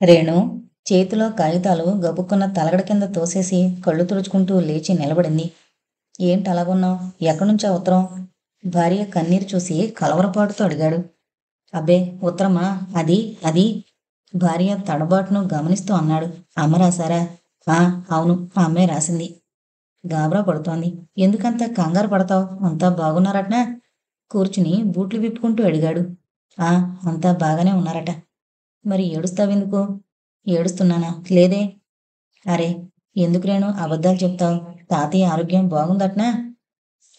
రేణు చేతిలో కాగితాలు గబుక్కున్న తలగడ కింద తోసేసి కళ్ళు తుడుచుకుంటూ లేచి నిలబడింది. ఏంటి అలాగున్నావు? ఎక్కడ్నుంచా ఉత్తరం? భార్య కన్నీరు చూసి కలవరపాటుతో అడిగాడు. అబ్బే, ఉత్తరమా? అది అది భార్య తడబాటును గమనిస్తూ అన్నాడు. అమ్మ రాశారా? ఆ, అవును, ఆ అమ్మాయి రాసింది. గాబరా పడుతోంది. ఎందుకంత కంగారు పడతావు? అంతా బాగున్నారటనా? కూర్చుని బూట్లు విప్పుకుంటూ అడిగాడు. ఆ, అంతా బాగానే ఉన్నారట. మరి ఏడుస్తావెందుకు? ఏడుస్తున్నానా? లేదే. అరే, ఎందుకు రేణు అబద్ధాలు చెప్తావు? తాతయ్య ఆరోగ్యం బాగుందటనా?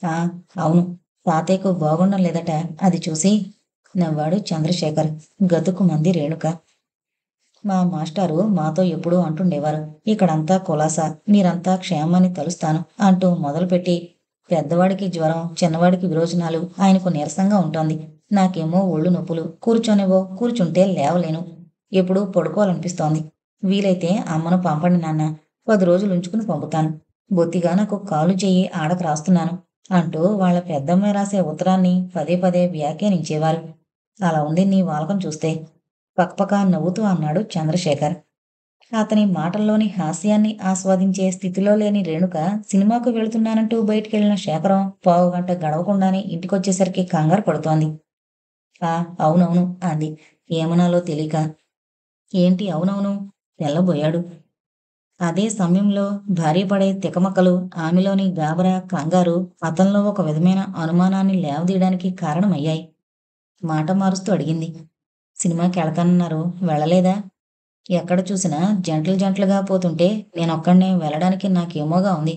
ఆ, అవును, తాతయ్యకు బాగుండం లేదట. అది చూసి నవ్వాడు చంద్రశేఖర్. గతుకుమంది రేణుక. మా మాస్టారు మాతో ఎప్పుడూ అంటుండేవారు, ఇక్కడంతా కులాసా, మీరంతా క్షేమాన్ని తలుస్తాను అంటూ మొదలుపెట్టి, పెద్దవాడికి జ్వరం, చిన్నవాడికి విరోచనాలు, ఆయనకు నీరసంగా ఉంటోంది. నాకేమో ఒళ్ళు నొప్పులు, కూర్చొనివో కూర్చుంటే లేవలేను. ఎప్పుడూ పడుకోవాలనిపిస్తోంది. వీలైతే అమ్మను పంపండి నాన్న, 10 రోజులు ఉంచుకుని పంపుతాను. బొత్తిగా నాకు కాలు చెయ్యి ఆడక రాస్తున్నాను అంటూ వాళ్ళ పెద్దమ్మాయి రాసే ఉత్తరాన్ని పదే పదే వ్యాఖ్యానించేవారు. అలా ఉంది నీ వాలకం చూస్తే, పకపక నవ్వుతూ అన్నాడు చంద్రశేఖర్. అతని మాటల్లోని హాస్యాన్ని ఆస్వాదించే స్థితిలో లేని రేణుక సినిమాకు వెళుతున్నానంటూ బయటికెళ్లిన శేఖరం పావుగంట గడవకుండానే ఇంటికొచ్చేసరికి కంగారు పడుతోంది. ఆ, అవునవును అంది ఏమనాలో తెలియక. ఏంటి అవునవును? తెల్లబోయాడు. అదే సమయంలో భార్య పడే తికమకలు, ఆమెలోని గాబరా, కంగారు అతనిలో ఒక విధమైన అనుమానాన్ని లేవదీయడానికి కారణమయ్యాయి. మాట మారుస్తూ అడిగింది. సినిమాకెళతానన్నారు, వెళ్ళలేదా? ఎక్కడ చూసినా జంటలు జంటలుగా పోతుంటే నేనొక్కడినే వెళ్ళడానికి నాకేమోగా ఉంది.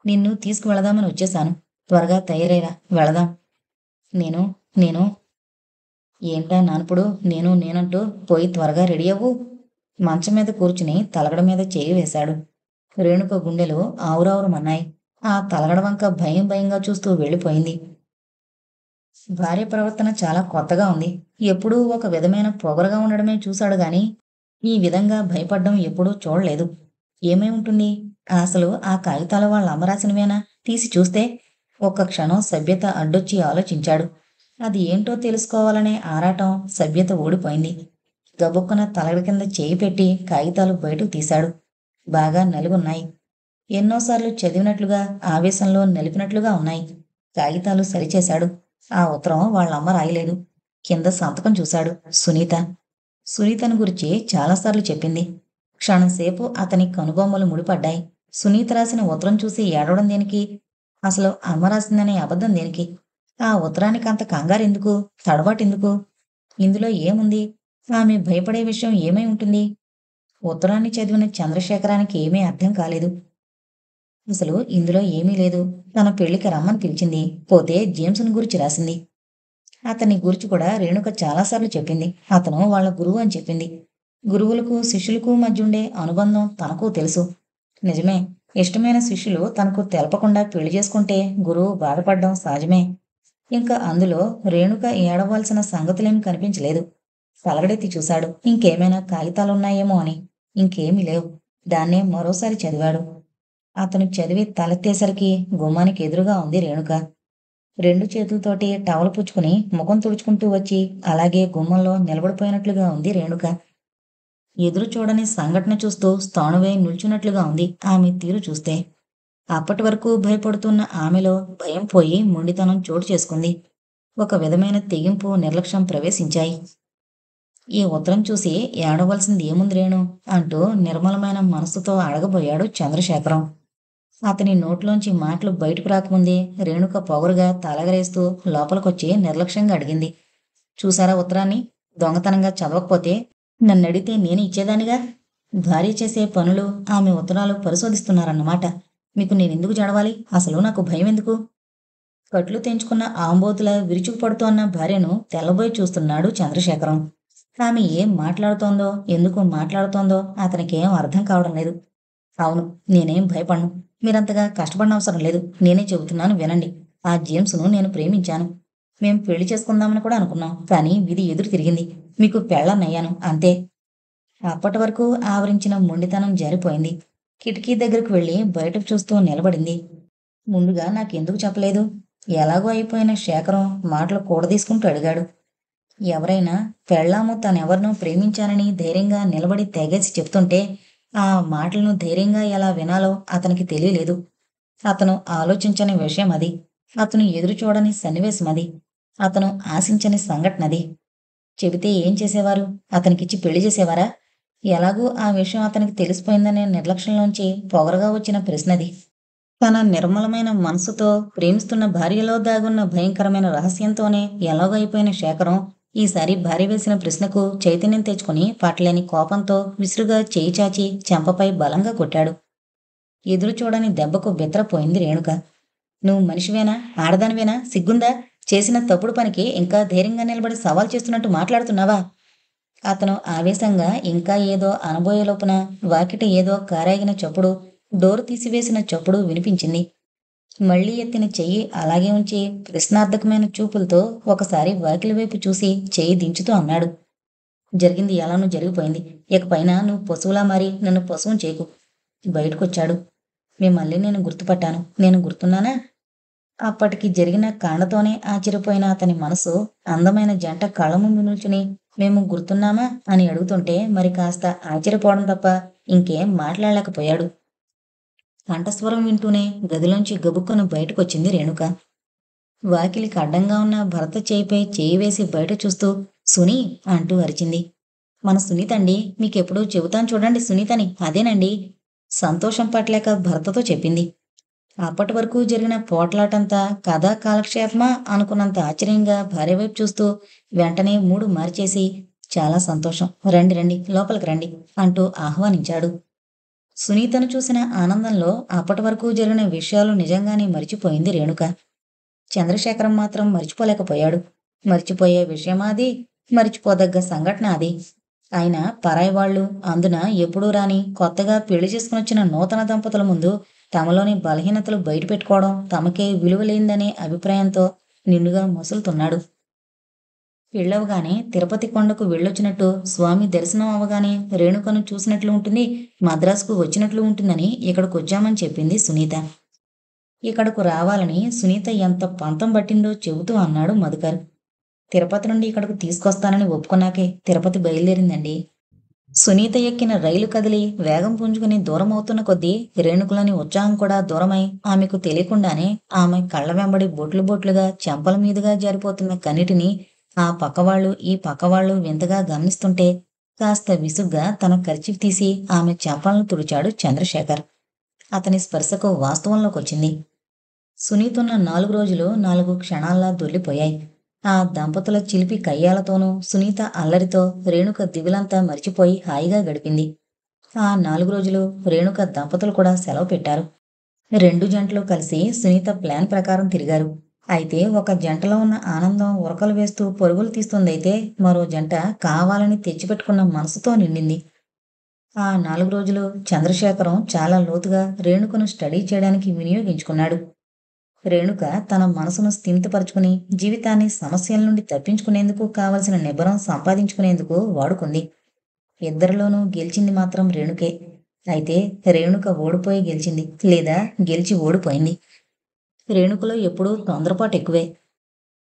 నిన్ను తీసుకువెళదామని వచ్చేశాను. త్వరగా తయారైరా, వెళదాం. నేను నేను ఏంటా నానుపుడు? నేనంటూ పోయి త్వరగా రెడీ అవ్వు. మంచం మీద కూర్చుని తలగడ మీద చేయి వేశాడు. రేణుక గుండెలు ఆవురావురమన్నాయి. ఆ తలగడ వంక భయం భయంగా చూస్తూ వెళ్ళిపోయింది. భార్య ప్రవర్తన చాలా కొత్తగా ఉంది. ఎప్పుడూ ఒక విధమైన పొగరుగా ఉండడమే చూశాడు గాని, ఈ విధంగా భయపడ్డం ఎప్పుడూ చూడలేదు. ఏమై ఉంటుంది? అసలు ఆ కాగితాలు వాళ్ళ అమ్మ రాసినవేనా? తీసి చూస్తే? ఒక్క క్షణం సభ్యత అడ్డొచ్చి ఆలోచించాడు. అది ఏంటో తెలుసుకోవాలనే ఆరాటం, సభ్యత ఓడిపోయింది. గబుక్కున తలగడ కింద చేయి పెట్టి కాగితాలు బయటకు తీశాడు. బాగా నలిగున్నాయి. ఎన్నోసార్లు చదివినట్లుగా, ఆవేశంలో నలిపినట్లుగా ఉన్నాయి. కాగితాలు సరిచేశాడు. ఆ ఉత్తరం వాళ్ళమ్మ రాయలేదు. కింద సంతకం చూశాడు. సునీత. సునీతను గురించి చాలాసార్లు చెప్పింది. క్షణంసేపు అతని కనుబొమ్మలు ముడిపడ్డాయి. సునీత రాసిన ఉత్తరం చూసి ఏడవడం దేనికి? అసలు అమ్మ రాసిందనే అబద్ధం దేనికి? ఆ ఉత్తరానికి అంత కంగారెందుకు? తడబాటెందుకు? ఇందులో ఏముంది? ఆమె భయపడే విషయం ఏమై ఉంటుంది? ఉత్తరాన్ని చదివిన చంద్రశేఖరానికి ఏమీ అర్థం కాలేదు. అసలు ఇందులో ఏమీ లేదు. తన పెళ్లికి రమ్మని పిలిచింది. పోతే జేమ్స్‌ని గురించి రాసింది. అతన్ని గూర్చి కూడా రేణుక చాలాసార్లు చెప్పింది. అతను వాళ్ళ గురువు అని చెప్పింది. గురువులకు, శిష్యులకు మధ్యుండే అనుబంధం తనకు తెలుసు. నిజమే. ఇష్టమైన శిష్యులు తనకు తెలపకుండా పెళ్లి చేసుకుంటే గురువు బాధపడ్డం సహజమే. ఇంక అందులో రేణుక ఏడవలసిన సంగతులేమీ కనిపించలేదు. తలగడెత్తి చూశాడు. ఇంకేమైనా కాగితాలున్నాయేమో అని. ఇంకేమీ లేవు. దాన్నే మరోసారి చదివాడు. అతను చదివి తలెత్తేసరికి గుమ్మానికి ఎదురుగా ఉంది రేణుక. 2 చేతులతోటి టవలు పుచ్చుకుని ముఖం తుడుచుకుంటూ వచ్చి అలాగే గుమ్మంలో నిలబడిపోయినట్లుగా ఉంది రేణుక. ఎదురు చూడని సంఘటన చూస్తూ స్థాణువై నిల్చున్నట్లుగా ఉంది ఆమె తీరు చూస్తే. అప్పటి వరకు భయపడుతున్న ఆమెలో భయం పోయి మొండితనం చోటు చేసుకుంది. ఒక విధమైన తెగింపు, నిర్లక్ష్యం ప్రవేశించాయి. ఈ ఉత్తరం చూసి ఏడవలసింది ఏముంది రేణు? అంటూ నిర్మలమైన మనస్సుతో అడగబోయాడు చంద్రశేఖరం. అతని నోట్లోంచి మాటలు బయటకు రాకముందే రేణుక పొగరుగా తలగరేస్తూ లోపలికొచ్చి నిర్లక్ష్యంగా అడిగింది. చూసారా ఉత్తరాన్ని? దొంగతనంగా చదవకపోతే నన్నడిగితే నేనే ఇచ్చేదానిగా. భార్య చేసే పనులు, ఆమె ఉత్తరాలు పరిశోధిస్తున్నారన్నమాట. మీకు నేనెందుకు జడవాలి? అసలు నాకు భయం ఎందుకు? కట్లు తెంచుకున్న ఆంబోతులా విరుచుకుపడుతోన్న భార్యను తెల్లబోయి చూస్తున్నాడు చంద్రశేఖరం. ఆమె ఏం మాట్లాడుతోందో, ఎందుకు మాట్లాడుతోందో అతనికేం అర్థం కావడం లేదు. అవును, నేనేం భయపడను. మీరంతగా కష్టపడనవసరం లేదు. నేనే చెబుతున్నాను వినండి. ఆ జేమ్స్‌ను నేను ప్రేమించాను. మేం పెళ్లి చేసుకుందామని కూడా అనుకున్నాం. కానీ విధి ఎదురు తిరిగింది. మీకు పెళ్ళాన్నయ్యాను అంతే. అప్పటి వరకు ఆవరించిన మొండితనం జారిపోయింది. కిటికీ దగ్గరకు వెళ్ళి బయటకు చూస్తూ నిలబడింది. ముందుగా నాకెందుకు చెప్పలేదు? ఎలాగో అయిపోయిన శేఖరం మాటలు కూడదీసుకుంటూ అడిగాడు. ఎవరైనా పెళ్ళాము తనెవరినో ప్రేమించానని ధైర్యంగా నిలబడి తెగేసి చెప్తుంటే ఆ మాటలను ధైర్యంగా ఎలా వినాలో అతనికి తెలియలేదు. అతను ఆలోచించని విషయం అది. అతను ఎదురు చూడని సన్నివేశం అది. అతను ఆశించని సంఘటనది. చెబితే ఏం చేసేవారు? అతనికిచ్చి పెళ్లి చేసేవారా? ఎలాగూ ఆ విషయం అతనికి తెలిసిపోయిందనే నిర్లక్ష్యంలోంచి పొగరుగా వచ్చిన ప్రశ్నది. తన నిర్మలమైన మనసుతో ప్రేమిస్తున్న భార్యలో దాగున్న భయంకరమైన రహస్యంతోనే ఎలాగో అయిపోయిన శేఖరం ఈసారి భార్య వేసిన ప్రశ్నకు చైతన్యం తెచ్చుకుని పట్టలేని కోపంతో విసురుగా చేయి చాచి చెంపపై బలంగా కొట్టాడు. ఎదురు చూడని దెబ్బకు బిత్తరపోయింది రేణుక. నువ్వు మనిషివేనా? ఆడదానివేనా? సిగ్గుందా? చేసిన తప్పుడు పనికి ఇంకా ధైర్యంగా నిలబడి సవాల్ చేస్తున్నట్టు మాట్లాడుతున్నావా? అతను ఆవేశంగా ఇంకా ఏదో అనబోయే లోపున వాకిట ఏదో కారాగిన చప్పుడు, డోరు తీసివేసిన చప్పుడు వినిపించింది. మళ్ళీ ఎత్తిన చెయ్యి అలాగే ఉంచి ప్రశ్నార్థకమైన చూపులతో ఒకసారి వాకిలి వైపు చూసి చెయ్యి దించుతూ అన్నాడు. జరిగింది ఎలానో జరిగిపోయింది. ఇకపైన నువ్వు పశువులా మారి నన్ను పశువుని చేయకు. బయటకొచ్చాడు. మిమ్మల్ని నేను గుర్తుపట్టాను. నేను గుర్తున్నానా? అప్పటికి జరిగిన కాండతోనే ఆశ్చర్యపోయిన అతని మనసు అందమైన జంట కళ్ళ ముందు నిల్చుని మేము గుర్తున్నామా అని అడుగుతుంటే మరి కాస్త ఆశ్చర్యపోవడం తప్ప ఇంకేం మాట్లాడలేకపోయాడు. కంఠస్వరం వింటూనే గదిలోంచి గబుక్కున బయటకొచ్చింది రేణుక. వాకిలికి అడ్డంగా ఉన్న భరత చేయిపై చేయి వేసి బయట చూస్తూ సునీ అంటూ అరిచింది. మన సునీతండి, మీకెప్పుడూ చెబుతాను చూడండి సునీతని, అదేనండి. సంతోషం పట్టలేక భర్తతో చెప్పింది. అప్పటి వరకు జరిగిన పోట్లాటంతా కథా కాలక్షేపమా అనుకున్నంత ఆశ్చర్యంగా భార్య వైపు చూస్తూ వెంటనే మూడు మార్చేసి చాలా సంతోషం, రండి రండి లోపలికి రండి అంటూ ఆహ్వానించాడు. సునీతను చూసిన ఆనందంలో అప్పటి వరకు జరిగిన విషయాలు నిజంగానే మరిచిపోయింది రేణుక. చంద్రశేఖరం మాత్రం మరిచిపోలేకపోయాడు. మరిచిపోయే విషయమా అది? మరిచిపోదగ్గ సంఘటన అది. ఆయన పరాయి వాళ్ళు, అందున ఎప్పుడూ రాని కొత్తగా పెళ్లి చేసుకునొచ్చిన నూతన దంపతుల ముందు తమలోని బలహీనతలు బయటపెట్టుకోవడం తమకే విలువలేందనే అభిప్రాయంతో నిండుగా మసులుతున్నాడు. పెళ్ళవగానే తిరుపతి కొండకు వెళ్ళొచ్చినట్టు, స్వామి దర్శనం అవగానే రేణుకను చూసినట్లు ఉంటుంది, మద్రాసుకు వచ్చినట్లు ఉంటుందని ఇక్కడికొచ్చామని చెప్పింది సునీత. ఇక్కడకు రావాలని సునీత ఎంత పంతం పట్టిందో చెబుతూ అన్నాడు మధుకర్. తిరుపతి నుండి ఇక్కడకు తీసుకొస్తానని ఒప్పుకున్నాకే తిరుపతి బయలుదేరిందండి. సునీత ఎక్కిన రైలు కదిలి వేగం పుంజుకుని దూరమవుతున్న కొద్దీ రేణుకులని ఉత్సాహం కూడా దూరమై ఆమెకు తెలియకుండానే ఆమె కళ్ళ వెంబడి బొట్లు బొట్లుగా చెంపల మీదుగా జారిపోతున్న కన్నిటిని ఆ పక్కవాళ్ళు ఈ పక్కవాళ్ళు వింతగా గమనిస్తుంటే కాస్త విసుగ్గా తన కర్చీఫ్ తీసి ఆమె చెంపలను తుడిచాడు చంద్రశేఖర్. అతని స్పర్శకు వాస్తవంలోకొచ్చింది. సునీతున్న 4 రోజులు 4 క్షణాల్లా దొర్లిపోయాయి. ఆ దంపతుల చిలిపి కయ్యాలతోనూ సునీత అల్లరితో రేణుక దిగులంతా మరిచిపోయి హాయిగా గడిపింది. ఆ 4 రోజులు రేణుక దంపతులు కూడా సెలవు పెట్టారు. 2 జంటలు కలిసి సునీత ప్లాన్ ప్రకారం తిరిగారు. అయితే ఒక జంటలో ఉన్న ఆనందం ఉరకలు వేస్తూ పరుగులు తీస్తుందైతే మరో జంట కావాలని తెచ్చిపెట్టుకున్న మనసుతో నిండింది. ఆ 4 రోజులు చంద్రశేఖరం చాలా లోతుగా రేణుకను స్టడీ చేయడానికి వినియోగించుకున్నాడు. రేణుక తన మనసును స్థిమితపరుచుకుని జీవితాన్ని సమస్యల నుండి తప్పించుకునేందుకు కావలసిన నిబ్బరం సంపాదించుకునేందుకు వాడుకుంది. ఇద్దరిలోనూ గెలిచింది మాత్రం రేణుకే. అయితే రేణుక ఓడిపోయి గెలిచింది, లేదా గెలిచి ఓడిపోయింది. రేణుకలో ఎప్పుడూ తొందరపాటు ఎక్కువే.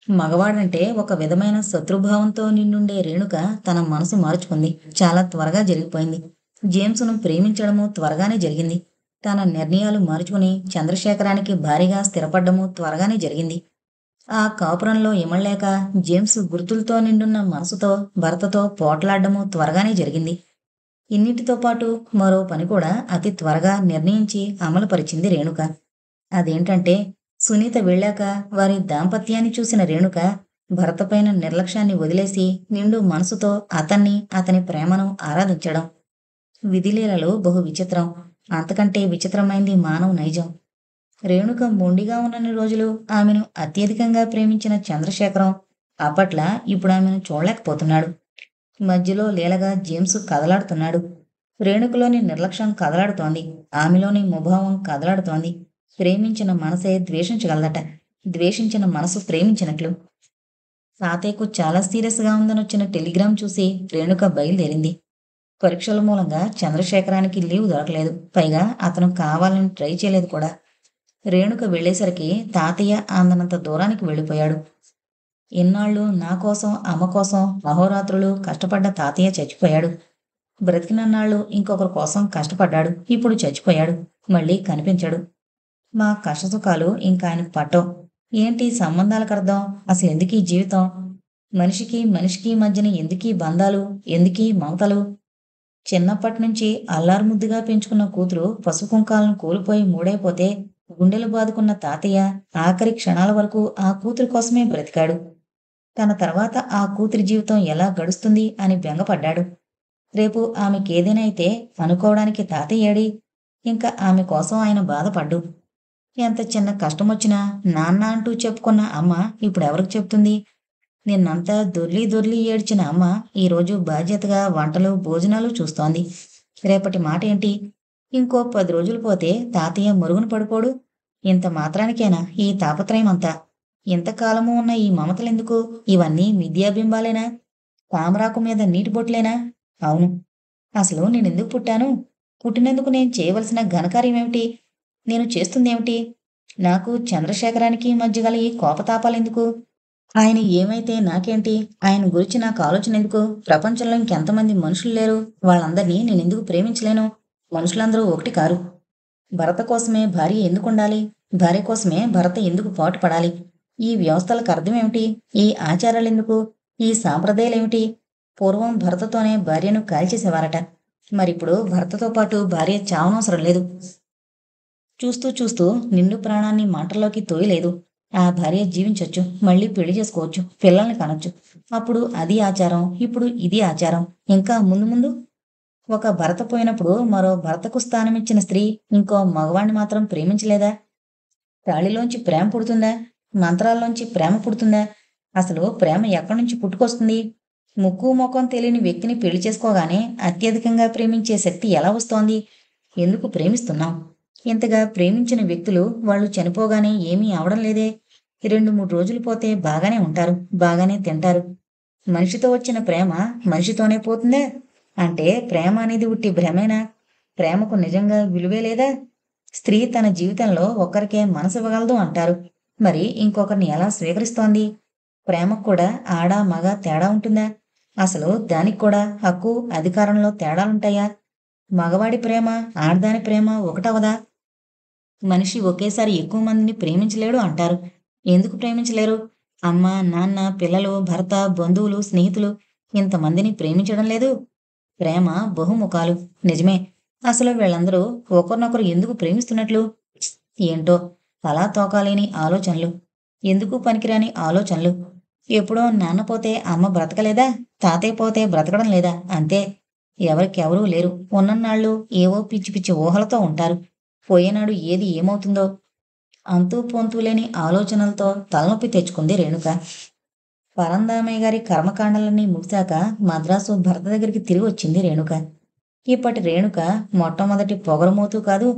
మగవాడంటే ఒక విధమైన శత్రుభావంతో నిండుండే రేణుక తన మనసు మార్చుకుంది. చాలా త్వరగా జరిగిపోయింది. జేమ్స్ను ప్రేమించడము త్వరగానే జరిగింది. తన నిర్ణయాలు మార్చుకుని చంద్రశేఖరానికి భారీగా స్థిరపడ్డము త్వరగానే జరిగింది. ఆ కాపురంలో ఇమళ్లేక జేమ్స్ గుర్తులతో నిండున్న మనసుతో భర్తతో పోట్లాడడము త్వరగానే జరిగింది. ఇన్నిటితో పాటు మరో పని కూడా అతి త్వరగా నిర్ణయించి అమలుపరిచింది రేణుక. అదేంటంటే సునీత వెళ్ళాక వారి దాంపత్యాన్ని చూసిన రేణుక భర్తపైన నిర్లక్ష్యాన్ని వదిలేసి నిండు మనసుతో అతన్ని అతని ప్రేమను ఆరాధించడం. విధిలీలలో బహు విచిత్రం. అంతకంటే విచిత్రమైంది మానవ నైజం. రేణుక మొండిగా ఉన్నన్ని రోజులు ఆమెను అత్యధికంగా ప్రేమించిన చంద్రశేఖరం అప్పట్ల ఇప్పుడు ఆమెను చూడలేకపోతున్నాడు. మధ్యలో లీలగా జేమ్స్ కదలాడుతున్నాడు. రేణుకలోని నిర్లక్ష్యం కదలాడుతోంది. ఆమెలోని ముభావం కదలాడుతోంది. ప్రేమించిన మనసే ద్వేషించగలదట. ద్వేషించిన మనసు ప్రేమించినట్లు. తాతయ్యకు చాలా సీరియస్గా ఉందనొచ్చిన టెలిగ్రామ్ చూసి రేణుక బయలుదేరింది. పరీక్షల మూలంగా చంద్రశేఖరానికి లీవ్ దొరకలేదు. పైగా అతను కావాలని ట్రై చేయలేదు కూడా. రేణుక వెళ్ళేసరికి తాతయ్య అందనంత దూరానికి వెళ్ళిపోయాడు. ఇన్నాళ్ళు నా కోసం, అమ్మ కోసం అహోరాత్రులు కష్టపడ్డ తాతయ్య చచ్చిపోయాడు. బ్రతికినన్నాళ్ళు ఇంకొకరి కోసం కష్టపడ్డాడు. ఇప్పుడు చచ్చిపోయాడు. మళ్ళీ కనిపించడు. మా కష్టసుఖాలు ఇంకా ఆయనకు పట్టవు. ఏంటి సంబంధాలకర్థం? అసలెందుకీ జీవితం? మనిషికి మనిషికి మధ్యన ఎందుకీ బంధాలు? ఎందుకీ మమతలు? చిన్నప్పటినుంచి అల్లారుముద్దుగా పెంచుకున్న కూతురు పసుపు కుంకాలను కోల్పోయి మూడైపోతే గుండెలు బాదుకున్న తాతయ్య ఆఖరి క్షణాల వరకు ఆ కూతురి కోసమే బ్రతికాడు. తన తర్వాత ఆ కూతురి జీవితం ఎలా గడుస్తుంది అని బెంగపడ్డాడు. రేపు ఆమెకేదైనా అయితే అనుకోవడానికి తాతయ్యేడి? ఇంకా ఆమె కోసం ఆయన బాధపడ్డు. ఎంత చిన్న కష్టమొచ్చినా నాన్న అంటూ చెప్పుకున్న అమ్మ ఇప్పుడెవరికి చెప్తుంది? నిన్నంతా దొర్లి దొర్లి ఏడ్చిన అమ్మ ఈరోజు బాధ్యతగా వంటలు, భోజనాలు చూస్తోంది. రేపటి మాటేంటి? ఇంకో 10 రోజులు పోతే తాతయ్య మరుగున పడిపోడు? ఇంత మాత్రానికేనా ఈ తాపత్రయమంతా? ఇంతకాలము ఉన్న ఈ మమతలెందుకు? ఇవన్నీ మిథ్యాబింబాలేనా? తామరాకు మీద నీటి బొట్లేనా? అవును. అసలు నేనెందుకు పుట్టాను? పుట్టినందుకు నేను చేయవలసిన ఘనకార్యమేమిటి? నేను చేస్తుందేమిటి? నాకు చంద్రశేఖరానికి మధ్య గల ఈ కోపతాపాలెందుకు? ఆయన ఏమైతే నాకేంటి? ఆయన గురించి నాకు ఆలోచనెందుకు? ప్రపంచంలో ఇంకెంతమంది మనుషులు లేరు? వాళ్ళందరినీ నేనెందుకు ప్రేమించలేను? మనుషులందరూ ఒకటి కారు. భరత కోసమే భార్య ఎందుకుండాలి? భార్య కోసమే భరత ఎందుకు పాటుపడాలి? ఈ వ్యవస్థలకు అర్థమేమిటి? ఈ ఆచారాలెందుకు? ఈ సాంప్రదాయాలేమిటి? పూర్వం భరతతోనే భార్యను కాల్చేసేవారట. మరిప్పుడు భర్తతో పాటు భార్య చావనవసరం లేదు. చూస్తూ చూస్తూ నిండు ప్రాణాన్ని మంటల్లోకి తోయలేదు. ఆ భార్య జీవించొచ్చు, మళ్ళీ పెళ్లి చేసుకోవచ్చు, పిల్లల్ని కనొచ్చు. అప్పుడు అది ఆచారం, ఇప్పుడు ఇది ఆచారం. ఇంకా ముందు ముందు ఒక భర్త పోయినప్పుడు మరో భర్తకు స్థానమిచ్చిన స్త్రీ ఇంకో మగవాణ్ణి మాత్రం ప్రేమించలేదా? తాళిలోంచి ప్రేమ పుడుతుందా? మంత్రాల్లోంచి ప్రేమ పుడుతుందా? అసలు ప్రేమ ఎక్కడి నుంచి పుట్టుకొస్తుంది? ముక్కు మొఖం తెలియని వ్యక్తిని పెళ్లి చేసుకోగానే అత్యధికంగా ప్రేమించే శక్తి ఎలా వస్తోంది? ఎందుకు ప్రేమిస్తున్నాం? ఇంతగా ప్రేమించిన వ్యక్తులు వాళ్ళు చనిపోగానే ఏమీ అవడం లేదే. 2-3 రోజులు పోతే బాగానే ఉంటారు, బాగానే తింటారు. మనిషితో వచ్చిన ప్రేమ మనిషితోనే పోతుందా? అంటే ప్రేమ అనేది ఉట్టి భ్రమేనా? ప్రేమకు నిజంగా విలువే లేదా? స్త్రీ తన జీవితంలో ఒక్కరికే మనసివ్వగలదు అంటారు. మరి ఇంకొకరిని ఎలా స్వీకరిస్తోంది? ప్రేమకు కూడా ఆడ, మగ తేడా ఉంటుందా? అసలు దానికి కూడా హక్కు, అధికారంలో తేడాలుంటాయా? మగవాడి ప్రేమ, ఆడదాని ప్రేమ ఒకటవదా? మనిషి ఒకేసారి ఎక్కువ మందిని ప్రేమించలేడు అంటారు. ఎందుకు ప్రేమించలేరు? అమ్మ, నాన్న, పిల్లలు, భర్త, బంధువులు, స్నేహితులు ఇంతమందిని ప్రేమించడం లేదు? ప్రేమ బహుముఖాలు. నిజమే. అసలు వీళ్ళందరూ ఒకరినొకరు ఎందుకు ప్రేమిస్తున్నట్లు? ఏంటో తలా తోకాలేని ఆలోచనలు. ఎందుకు పనికిరాని ఆలోచనలు. ఎప్పుడో నాన్న పోతే అమ్మ బ్రతకలేదా? తాతయ్య పోతే బ్రతకడం లేదా? అంతే. ఎవరికెవరూ లేరు. ఉన్నన్నాళ్ళు ఏవో పిచ్చి పిచ్చి ఊహలతో ఉంటారు. పోయేనాడు ఏది ఏమవుతుందో? అంతూ పొంతూ లేని ఆలోచనలతో తలనొప్పి తెచ్చుకుంది రేణుక. పరంధామయ్య గారి కర్మకాండలన్నీ ముగిశాక మద్రాసు భర్త దగ్గరికి తిరిగి వచ్చింది రేణుక. ఇప్పటి రేణుక మొట్టమొదటి పొగరుమోతూ కాదు,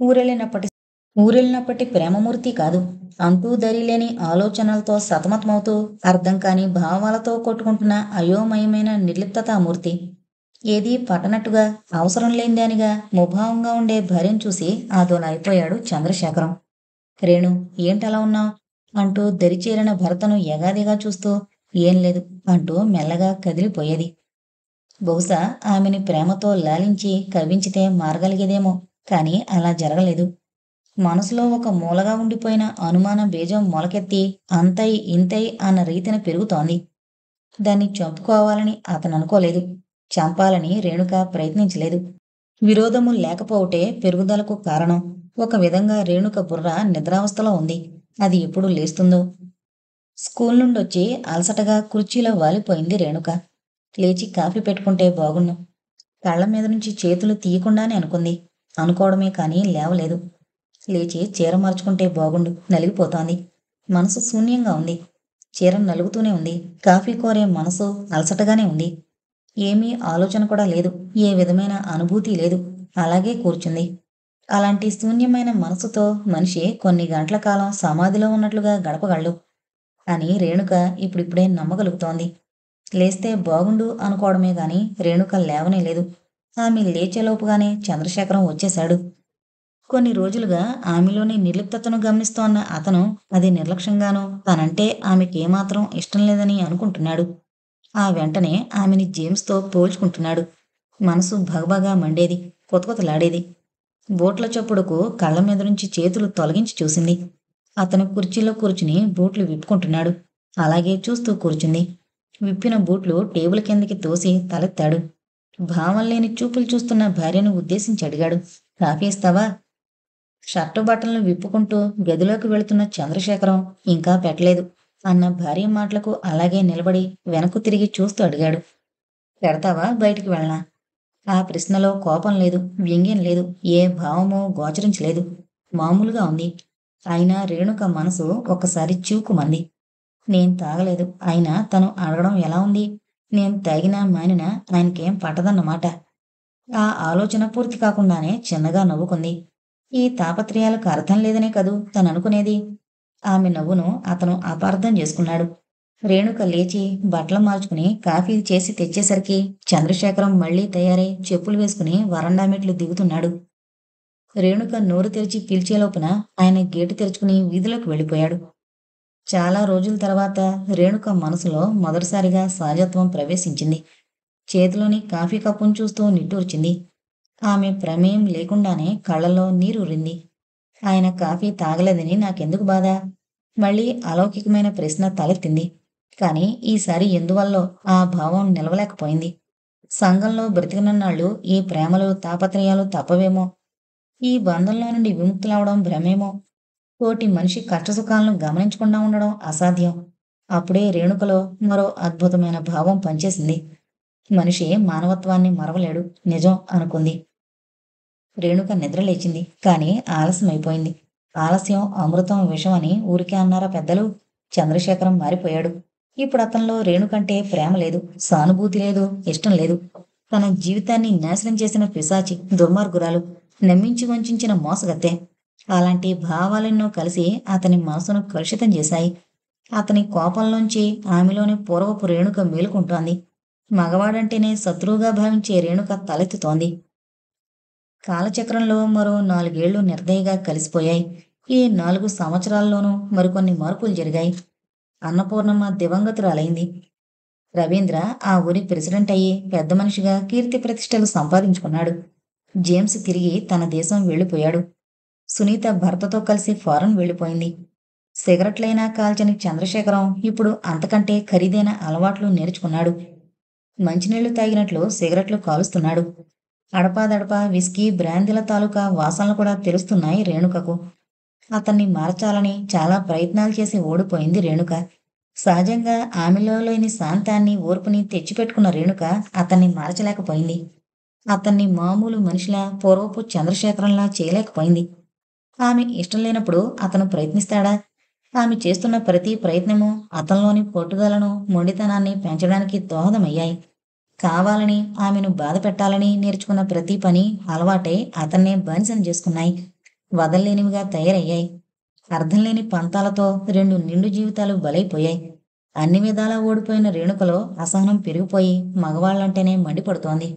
ఊరెళ్ళినప్పటి ఊరెళ్ళినప్పటి ప్రేమమూర్తి కాదు. అంతూ దరిలేని ఆలోచనలతో సతమతమవుతూ అర్థం కాని భావాలతో కొట్టుకుంటున్న అయోమయమైన నిర్లిప్తతామూర్తి. ఏదీ పట్టనట్టుగా, అవసరం లేనిదానిగా ముభావంగా ఉండే భార్యను చూసి అదోలా అయిపోయాడు చంద్రశేఖరం. రేణు, ఏంటలా ఉన్నావ్? అంటూ దరిచేరిన భర్తను ఎగాదిగా చూస్తూ ఏం లేదు అంటూ మెల్లగా కదిలిపోయేది. బహుశా ఆమెని ప్రేమతో లాలించి కవ్వించితే మారగలిగేదేమో, కాని అలా జరగలేదు. మనసులో ఒక మూలగా ఉండిపోయిన అనుమాన బీజం మొలకెత్తి అంతై ఇంతై అన్న రీతిన పెరుగుతోంది. దాన్ని చంపుకోవాలని అతననుకోలేదు. చంపాలని రేణుక ప్రయత్నించలేదు. విరోధము లేకపోవటే పెరుగుదలకు కారణం. ఒక విధంగా రేణుక బుర్ర నిద్రావస్థలో ఉంది. అది ఎప్పుడు లేస్తుందో? స్కూల్ నుండొచ్చి అలసటగా కుర్చీలో వాలిపోయింది రేణుక. లేచి కాఫీ పెట్టుకుంటే బాగున్ను. కళ్ళ మీద నుంచి చేతులు తీయకుండానే అనుకుంది. అనుకోవడమే కాని లేవలేదు. లేచి చీర మార్చుకుంటే బాగుండు, నలిగిపోతోంది. మనసు శూన్యంగా ఉంది. చీర నలుగుతూనే ఉంది. కాఫీ కోరే మనసు అలసటగానే ఉంది. ఏమీ ఆలోచన కూడా లేదు. ఏ విధమైన అనుభూతి లేదు. అలాగే కూర్చుంది. అలాంటి శూన్యమైన మనసుతో మనిషి కొన్ని గంటల కాలం సమాధిలో ఉన్నట్లుగా గడపగలడు అని రేణుక ఇప్పుడిప్పుడే నమ్మగలుగుతోంది. లేస్తే బాగుండు అనుకోవడమే గాని రేణుక లేవనే లేదు. ఆమె లేచేలోపుగానే చంద్రశేఖరం వచ్చేశాడు. కొన్ని రోజులుగా ఆమెలోని నిర్లిప్తతను గమనిస్తోన్న అతను అది నిర్లక్ష్యంగానో తనంటే ఆమెకేమాత్రం ఇష్టం లేదని అనుకుంటున్నాడు. ఆ వెంటనే ఆమెని జేమ్స్‌తో పోల్చుకుంటున్నాడు. మనసు భగభగా మండేది. కొతకొతలాడేది. బూట్ల చప్పుడుకు కళ్ళ మీద నుంచి చేతులు తొలగించి చూసింది. అతను కుర్చీలో కూర్చుని బూట్లు విప్పుకుంటున్నాడు. అలాగే చూస్తూ కూర్చుంది. విప్పిన బూట్లు టేబుల్ కిందకి తోసి తలెత్తాడు. భావం లేని చూపులు చూస్తున్న భార్యను ఉద్దేశించి అడిగాడు. కాఫీ ఇస్తావా? షర్టు బట్టలను విప్పుకుంటూ గదిలోకి వెళుతున్న చంద్రశేఖరం ఇంకా పెట్టలేదు అన్న భార్య మాటలకు అలాగే నిలబడి వెనక్కు తిరిగి చూస్తూ అడిగాడు. పెడతావా? బయటికి వెళ్ళనా? ఆ ప్రశ్నలో కోపం లేదు, వ్యంగ్యం లేదు, ఏ భావమో గోచరించలేదు. మామూలుగా ఉంది. అయినా రేణుక మనసు ఒక్కసారి చివుకుమంది. నేను తాగలేదు. అయినా తను అడగడం ఎలా ఉంది? నేను తాగినా మానినా ఆయనకేం పట్టదన్నమాట. ఆ ఆలోచన పూర్తి కాకుండానే చిన్నగా నవ్వుకుంది. ఈ తాపత్రయాలకు అర్థం లేదనే కదూ తననుకునేది. ఆమె నవ్వును అతను అపార్థం చేసుకున్నాడు. రేణుక లేచి బట్టలు మార్చుకుని కాఫీ చేసి తెచ్చేసరికి చంద్రశేఖరం మళ్ళీ తయారై చెప్పులు వేసుకుని వరండా మెట్లు దిగుతున్నాడు. రేణుక నోరు తెరిచి పిలిచేలోపున ఆయన గేటు తెరుచుకుని వీధిలోకి వెళ్ళిపోయాడు. చాలా రోజుల తర్వాత రేణుక మనసులో మొదటిసారిగా సహజత్వం ప్రవేశించింది. చేతిలోని కాఫీ కప్పును చూస్తూ నిట్టూర్చింది. ఆమె ప్రమేయం లేకుండానే కళ్ళల్లో నీరూరింది. ఆయన కాఫీ తాగలేదని నాకెందుకు బాధ? మళ్ళీ అలౌకికమైన ప్రశ్న తలెత్తింది. కాని ఈసారి ఎందువల్లో ఆ భావం నిలవలేకపోయింది. సంఘంలో బ్రతికినన్నాళ్ళు ఈ ప్రేమలు, తాపత్రయాలు తప్పవేమో. ఈ బంధంలో నుండి విముక్తులవడం భ్రమేమో. తోటి మనిషి కష్టసుఖాలను గమనించకుండా ఉండడం అసాధ్యం. అప్పుడే రేణుకలో మరో అద్భుతమైన భావం పనిచేసింది. మనిషి మానవత్వాన్ని మరవలేడు, నిజం అనుకుంది. రేణుక నిద్రలేచింది. కాని ఆలస్యమైపోయింది. ఆలస్యం అమృతం విషం అని ఊరికే అన్నారా పెద్దలు? చంద్రశేఖరం మారిపోయాడు. ఇప్పుడు అతనిలో రేణుకంటే ప్రేమ లేదు, సానుభూతి లేదు, ఇష్టం లేదు. తన జీవితాన్ని నాశనం చేసిన పిశాచి, దుర్మార్గురాలు, నమ్మించి వంచిన మోసగత్తె. అలాంటి భావాలెన్నో కలిసి అతని మనసును కలుషితం చేశాయి. అతని కోపంలోంచి ఆమెలోని పూర్వపు రేణుక మేలుకుంటోంది. మగవాడంటేనే శత్రువుగా భావించే రేణుక తలెత్తుతోంది. కాలచక్రంలో మరో 4 ఏళ్లు నిర్దయగా కలిసిపోయాయి. ఈ 4 సంవత్సరాల్లోనూ మరికొన్ని మార్పులు జరిగాయి. అన్నపూర్ణమ్మ దివంగతురాలైంది. రవీంద్ర ఆ ఊరి ప్రెసిడెంట్ అయ్యి పెద్ద మనిషిగా కీర్తి ప్రతిష్టలు సంపాదించుకున్నాడు. జేమ్స్ తిరిగి తన దేశం వెళ్ళిపోయాడు. సునీత భర్తతో కలిసి ఫారెన్ వెళ్ళిపోయింది. సిగరెట్లైనా కాల్చని చంద్రశేఖరం ఇప్పుడు అంతకంటే ఖరీదైన అలవాట్లు నేర్చుకున్నాడు. మంచినీళ్లు తాగినట్లు సిగరెట్లు కాలుస్తున్నాడు. అడపాదడపా విస్కీ, బ్రాందీల తాలూకా వాసనలు కూడా తెలుస్తున్నాయి రేణుకకు. అతన్ని మార్చాలని చాలా ప్రయత్నాలు చేసి ఓడిపోయింది రేణుక. సహజంగా ఆమెలో లేని శాంతాన్ని, ఓర్పుని తెచ్చిపెట్టుకున్న రేణుక అతన్ని మార్చలేకపోయింది. అతన్ని మామూలు మనిషిలా, పూర్వపు చంద్రశేఖరంలా చేయలేకపోయింది. ఆమె ఇష్టం లేనప్పుడు అతను ప్రయత్నిస్తాడా? ఆమె చేస్తున్న ప్రతి ప్రయత్నము అతనిలోని పట్టుదలను, మొండితనాన్ని పెంచడానికి దోహదమయ్యాయి. కావాలని ఆమెను బాధ పెట్టాలని నేర్చుకున్న ప్రతి పని అలవాటై అతన్నే బానిసను చేసుకున్నాయి. వదల్లేనివిగా తయారయ్యాయి. అర్థం లేని పంతాలతో 2 నిండు జీవితాలు బలైపోయాయి. అన్ని విధాలా ఓడిపోయిన రేణుకలో అసహనం పెరిగిపోయి మగవాళ్ళంటేనే మండిపడుతోంది.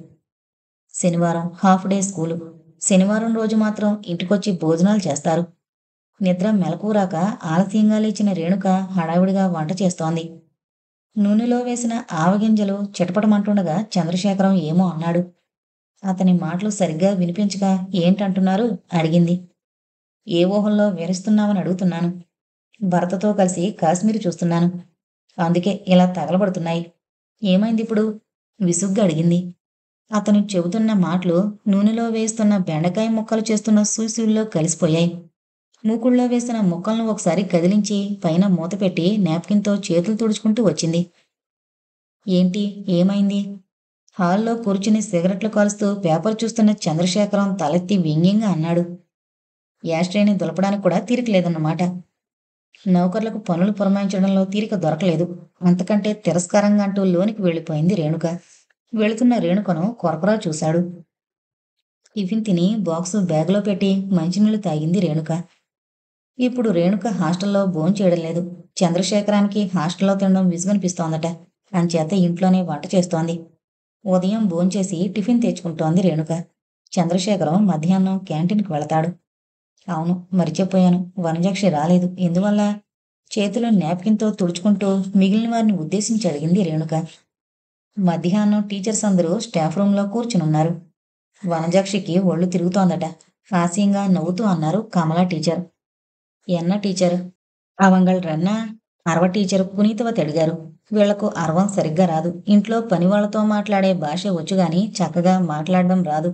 శనివారం హాఫ్ డే స్కూలు. శనివారం రోజు మాత్రం ఇంటికొచ్చి భోజనాలు చేస్తారు. నిద్ర మెలకువరాక ఆలస్యంగా లేచిన రేణుక హడావిడిగా వంట చేస్తోంది. నూనెలో వేసిన ఆవగింజలు చిటపటమంటుండగా చంద్రశేఖరం ఏమో అన్నాడు. అతని మాటలు సరిగ్గా వినిపించక ఏంటంటున్నారు? అడిగింది. ఏ ఊహల్లో వివరిస్తున్నావని అడుగుతున్నాను. భర్తతో కలిసి కాశ్మీర్ చూస్తున్నాను. అందుకే ఇలా తగలబడుతున్నాయి. ఏమైందిప్పుడు? విసుగ్గా అడిగింది. అతను చెబుతున్న మాటలు నూనెలో వేస్తున్న బెండకాయ ముక్కలు చేస్తున్న సూసీల్లో కలిసిపోయాయి. మూకుళ్ళో వేసిన ముక్కలను ఒకసారి కదిలించి పైన మూత పెట్టి నాప్కిన్తో చేతులు తుడుచుకుంటూ వచ్చింది. ఏంటి? ఏమైంది? హాల్లో కూర్చుని సిగరెట్లు కాలుస్తూ పేపర్ చూస్తున్న చంద్రశేఖరం తలెత్తి వ్యంగ్యంగా అన్నాడు. యాస్ట్రేని దులపడానికి కూడా తీరిక లేదన్నమాట. నౌకర్లకు పనులు పురమాయించడంలో తీరిక దొరకలేదు. అంతకంటే తిరస్కారంగా అంటూ లోనికి వెళ్ళిపోయింది రేణుక. వెళుతున్న రేణుకను కొరకొరా చూశాడు. టిఫిన్ తిని బాక్సు బ్యాగులో పెట్టి మంచినీళ్లు తాగింది రేణుక. ఇప్పుడు రేణుక హాస్టల్లో భోంచేయడం లేదు. చంద్రశేఖరానికి హాస్టల్లో తినడం విసుగనిపిస్తోందట. అంచేత ఇంట్లోనే వంట చేస్తోంది. ఉదయం భోంచేసి టిఫిన్ తెచ్చుకుంటోంది రేణుక. చంద్రశేఖరం మధ్యాహ్నం క్యాంటీన్కి వెళతాడు. అవును, మరిచిపోయాను. వనజాక్షి రాలేదు. ఎందువల్ల? చేతిలో నాప్కిన్‌తో తుడుచుకుంటూ మిగిలిన వారిని ఉద్దేశించి అడిగింది రేణుక. మధ్యాహ్నం టీచర్స్ అందరూ స్టాఫ్ రూమ్‌లో కూర్చునున్నారు. వనజాక్షికి ఒళ్ళు తిరుగుతోందట. హాస్యంగా నవ్వుతూ అన్నారు కమల టీచర్. ఎన్న టీచర్? అవంగళ్ రన్నా? అరవ టీచర్ పునీతవతి అడిగారు. వీళ్లకు అరవం సరిగ్గా రాదు. ఇంట్లో పనివాళ్లతో మాట్లాడే భాష వచ్చుగాని చక్కగా మాట్లాడడం రాదు.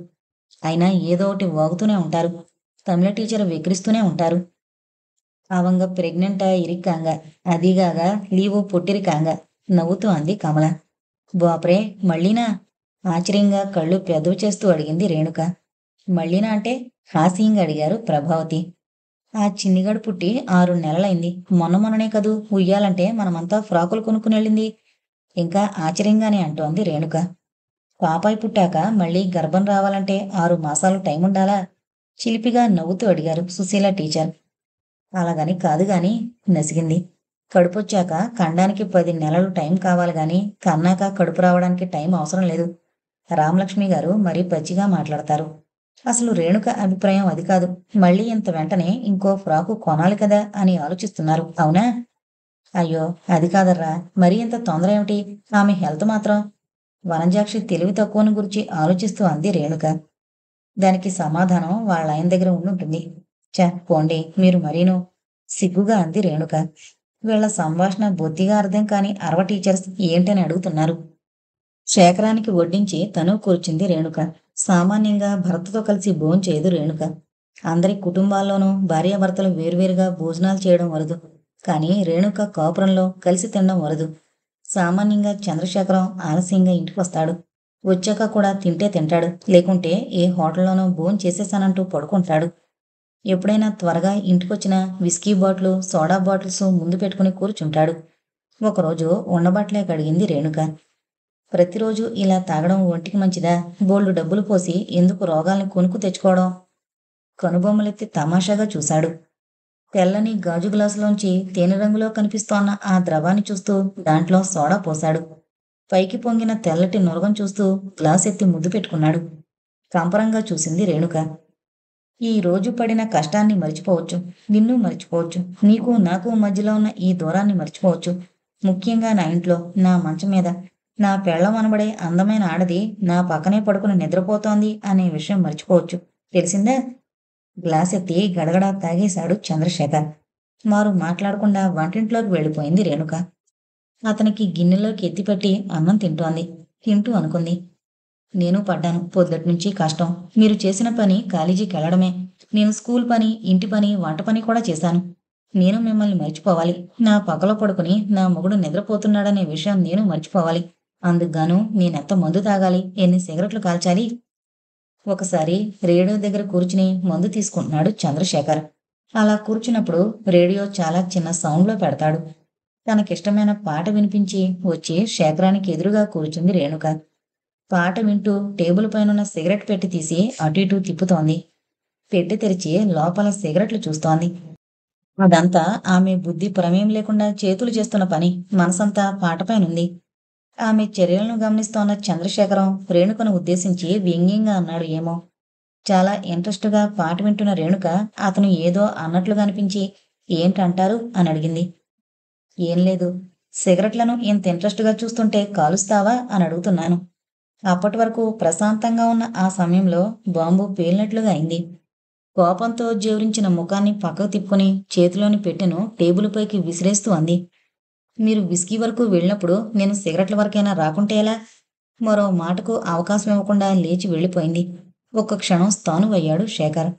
అయినా ఏదో ఒకటి వాగుతూనే ఉంటారు. తమిళ టీచర్ వెక్కిరిస్తూనే ఉంటారు. அவங்க ప్రెగ్నెంటా ఇరిక్కాంగ. అదీగాక లీవు పొట్టిరికాంగ. నవ్వుతూ అంది కమల. బాప్రే! మళ్ళీనా? ఆశ్చర్యంగా కళ్ళు పెద్దవి చేస్తూ అడిగింది రేణుక. మళ్ళీనా అంటే? హాస్యంగా అడిగారు ప్రభావతి. ఆ చిన్నిగాడు పుట్టి 6 నెలలైంది. మొన్ననే కదూ ఉయ్యాలంటే మనమంతా ఫ్రాకులు కొనుక్కునెళ్ళింది. ఇంకా ఆశ్చర్యంగానే అంటోంది రేణుక. పాపాయి పుట్టాక మళ్ళీ గర్భం రావాలంటే 6 మాసాలు టైముండాలా? చిలిపిగా నవ్వుతూ అడిగారు సుశీల టీచర్. అలాగని కాదు గాని నసిగింది. కడుపొచ్చాక కనడానికి 10 నెలలు టైం కావాలి గాని కన్నాక కడుపు రావడానికి టైం అవసరం లేదు. రామలక్ష్మి గారు మరీ పచ్చిగా మాట్లాడతారు. అసలు రేణుక అభిప్రాయం అది కాదు. మళ్ళీ ఇంత వెంటనే ఇంకో ఫ్రాకు కొనాలి కదా అని ఆలోచిస్తున్నారు. అవునా? అయ్యో! అది కాదర్రా! మరీ ఇంత తొందర ఏమిటి? ఆమె హెల్త్ మాత్రం. వనజాక్షి తెలివి తక్కువను గురించి ఆలోచిస్తూ అంది రేణుక. దానికి సమాధానం వాళ్ళాయన దగ్గర ఉండుంటుంది. ఛ! పోండి మీరు మరీను. సిగ్గుగా అంది రేణుక. వీళ్ళ సంభాషణ బొత్తిగా అర్థం కాని అరవ టీచర్స్ ఏంటని అడుగుతున్నారు. శేఖరానికి వడ్డించి తను కూర్చుంది రేణుక. సామాన్యంగా భర్తతో కలిసి భోంచేయదు రేణుక. అందరి కుటుంబాల్లోనూ భార్యాభర్తలు వేర్వేరుగా భోజనాలు చేయడం వరదు. కానీ రేణుక కాపురంలో కలిసి తినడం వరదు. సామాన్యంగా చంద్రశేఖరం ఆలస్యంగా ఇంటికొస్తాడు. వచ్చాక కూడా తింటే తింటాడు. లేకుంటే ఏ హోటల్లోనో భోంచేసేసానంటూ పడుకుంటాడు. ఎప్పుడైనా త్వరగా ఇంటికొచ్చిన విస్కీ బాటిలు, సోడా బాటిల్స్ ముందు పెట్టుకుని కూర్చుంటాడు. ఒకరోజు ఉండబట్టలే కడిగింది రేణుక. ప్రతిరోజు ఇలా తాగడం ఒంటికి మంచిదా? బోల్డు డబ్బులు పోసి ఎందుకు రోగాల్ని కొనుక్కు తెచ్చుకోవడం? కనుబొమ్మలెత్తి తమాషాగా చూశాడు. తెల్లని గాజు గ్లాసులోంచి తేనె రంగులో కనిపిస్తోన్న ఆ ద్రవాన్ని చూస్తూ దాంట్లో సోడా పోశాడు. పైకి పొంగిన తెల్లటి నురగం చూస్తూ గ్లాసెత్తి ముద్దు పెట్టుకున్నాడు. కంపరంగా చూసింది రేణుక. ఈ రోజు పడిన కష్టాన్ని మరిచిపోవచ్చు. నిన్ను మరిచిపోవచ్చు. నీకు నాకు మధ్యలో ఉన్న ఈ దూరాన్ని మరిచిపోవచ్చు. ముఖ్యంగా నా ఇంట్లో, నా మంచం మీద, నా పెళ్ళం అనబడే అందమైన ఆడది నా పక్కనే పడుకుని నిద్రపోతోంది అనే విషయం మర్చిపోవచ్చు. తెలిసిందా? గ్లాసెత్తి గడగడా తాగేశాడు చంద్రశేఖర్. మారు మాట్లాడకుండా వంటింట్లోకి వెళ్ళిపోయింది రేణుక. అతనికి గిన్నెలోకి ఎత్తిపెట్టి అన్నం తింటోంది. తింటూ అనుకుంది. నేను పడ్డాను పొద్దుట్నుంచి కష్టం. మీరు చేసిన పని కాలేజీకెళ్ళడమే. నేను స్కూల్ పని, ఇంటి పని, వంట పని కూడా చేశాను. నేను మిమ్మల్ని మర్చిపోవాలి. నా పక్కలో పడుకుని నా మొగుడు నిద్రపోతున్నాడనే విషయం నేను మర్చిపోవాలి. అందుకుగాను నేనెంత మందు తాగాలి? ఎన్ని సిగరెట్లు కాల్చాలి? ఒకసారి రేడియో దగ్గర కూర్చుని మందు తీసుకుంటున్నాడు చంద్రశేఖర్. అలా కూర్చున్నప్పుడు రేడియో చాలా చిన్న సౌండ్లో పెడతాడు. తనకిష్టమైన పాట వినిపించి వచ్చి శేఖరానికి ఎదురుగా కూర్చుంది రేణుక. పాట వింటూ టేబుల్ పైనున్న సిగరెట్ పెట్టి తీసి అటు ఇటూ తిప్పుతోంది. పెట్టె తెరిచి లోపల సిగరెట్లు చూస్తోంది. అదంతా ఆమె బుద్ధి ప్రమేయం లేకుండా చేతులు చేస్తున్న పని. మనసంతా పాటపైనుంది. ఆమె చర్యలను గమనిస్తోన్న చంద్రశేఖరం రేణుకను ఉద్దేశించి వ్యంగ్యంగా అన్నాడు ఏమో. చాలా ఇంట్రెస్టుగా పాట వింటున్న రేణుక అతను ఏదో అన్నట్లుగా అనిపించి ఏంటంటారు అని అడిగింది. ఏం లేదు. సిగరెట్లను ఇంత ఇంట్రెస్టుగా చూస్తుంటే కాలుస్తావా అని అడుగుతున్నాను. అప్పటి వరకు ప్రశాంతంగా ఉన్న ఆ సమయంలో బాంబు పేలినట్లుగా అయింది. కోపంతో జేవురించిన ముఖాన్ని పక్కకు తిప్పుకుని చేతిలోని పెట్టెను టేబుల్ పైకి విసిరేస్తూ అంది. మీరు విస్కీ వరకు వెళ్ళినప్పుడు నేను సిగరెట్ల వరకైనా రాకుంటే ఎలా? మరో మాటకు అవకాశం ఇవ్వకుండా లేచి వెళ్ళిపోయింది. ఒక్క క్షణం స్థాణువయ్యాడు శేఖర్.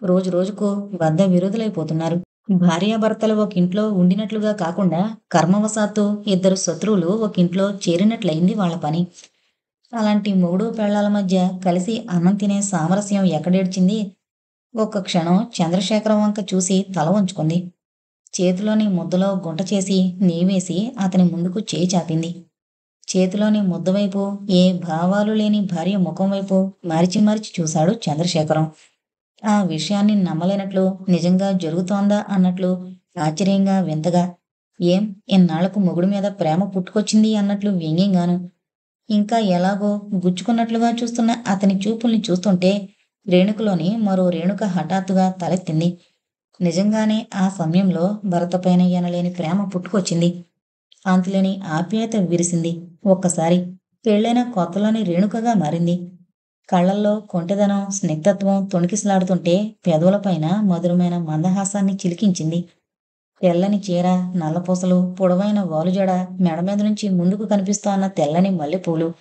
రోజు రోజుకు బద్ధ విరోధులైపోతున్నారు. భార్యాభర్తలు ఒక ఇంట్లో ఉండినట్లుగా కాకుండా కర్మవశాత్తు ఇద్దరు శత్రువులు ఒక ఇంట్లో చేరినట్లయింది వాళ్ళ పని. అలాంటి మొగుడు పెళ్ళాల మధ్య కలిసి అన్నం తినే సామరస్యం ఎక్కడేడ్చింది? ఒక్క క్షణం చంద్రశేఖరం వంక చూసి తల వంచుకుంది. చేతిలోని ముద్దలో గుంట చేసి నెయ్యివేసి అతని ముందుకు చేయి చాపింది. చేతిలోని ముద్దవైపు ఏ భావాలు లేని భార్య ముఖం వైపు మరిచి మరిచి చూశాడు చంద్రశేఖరం. ఆ విషయాన్ని నమ్మలేనట్లు, నిజంగా జరుగుతోందా అన్నట్లు, ఆశ్చర్యంగా వింతగా, ఏం ఇన్నాళ్లకు మొగుడు మీద ప్రేమ పుట్టుకొచ్చింది అన్నట్లు వ్యంగ్యంగాను, ఇంకా ఎలాగో గుచ్చుకున్నట్లుగా చూస్తున్న అతని చూపుల్ని చూస్తుంటే రేణుకలోని మరో రేణుక హఠాత్తుగా తలెత్తింది. నిజంగానే ఆ సమయంలో భరతపైన ఎనలేని ప్రేమ పుట్టుకొచ్చింది. అంతులేని ఆప్యాయత విరిసింది. ఒక్కసారి పెళ్ళైన కొత్తలోని రేణుకగా మారింది. కళ్ళల్లో కొంటెదనం, స్నిగ్ధత్వం తొణికిసలాడుతుంటే పెదవులపైన మధురమైన మందహాసాన్ని చిలికించింది. తెల్లని చీర, నల్లపూసలు, పొడవైన వాలుజడ, మెడ మీద నుంచి ముందుకు కనిపిస్తోన్న తెల్లని మల్లెపూలు.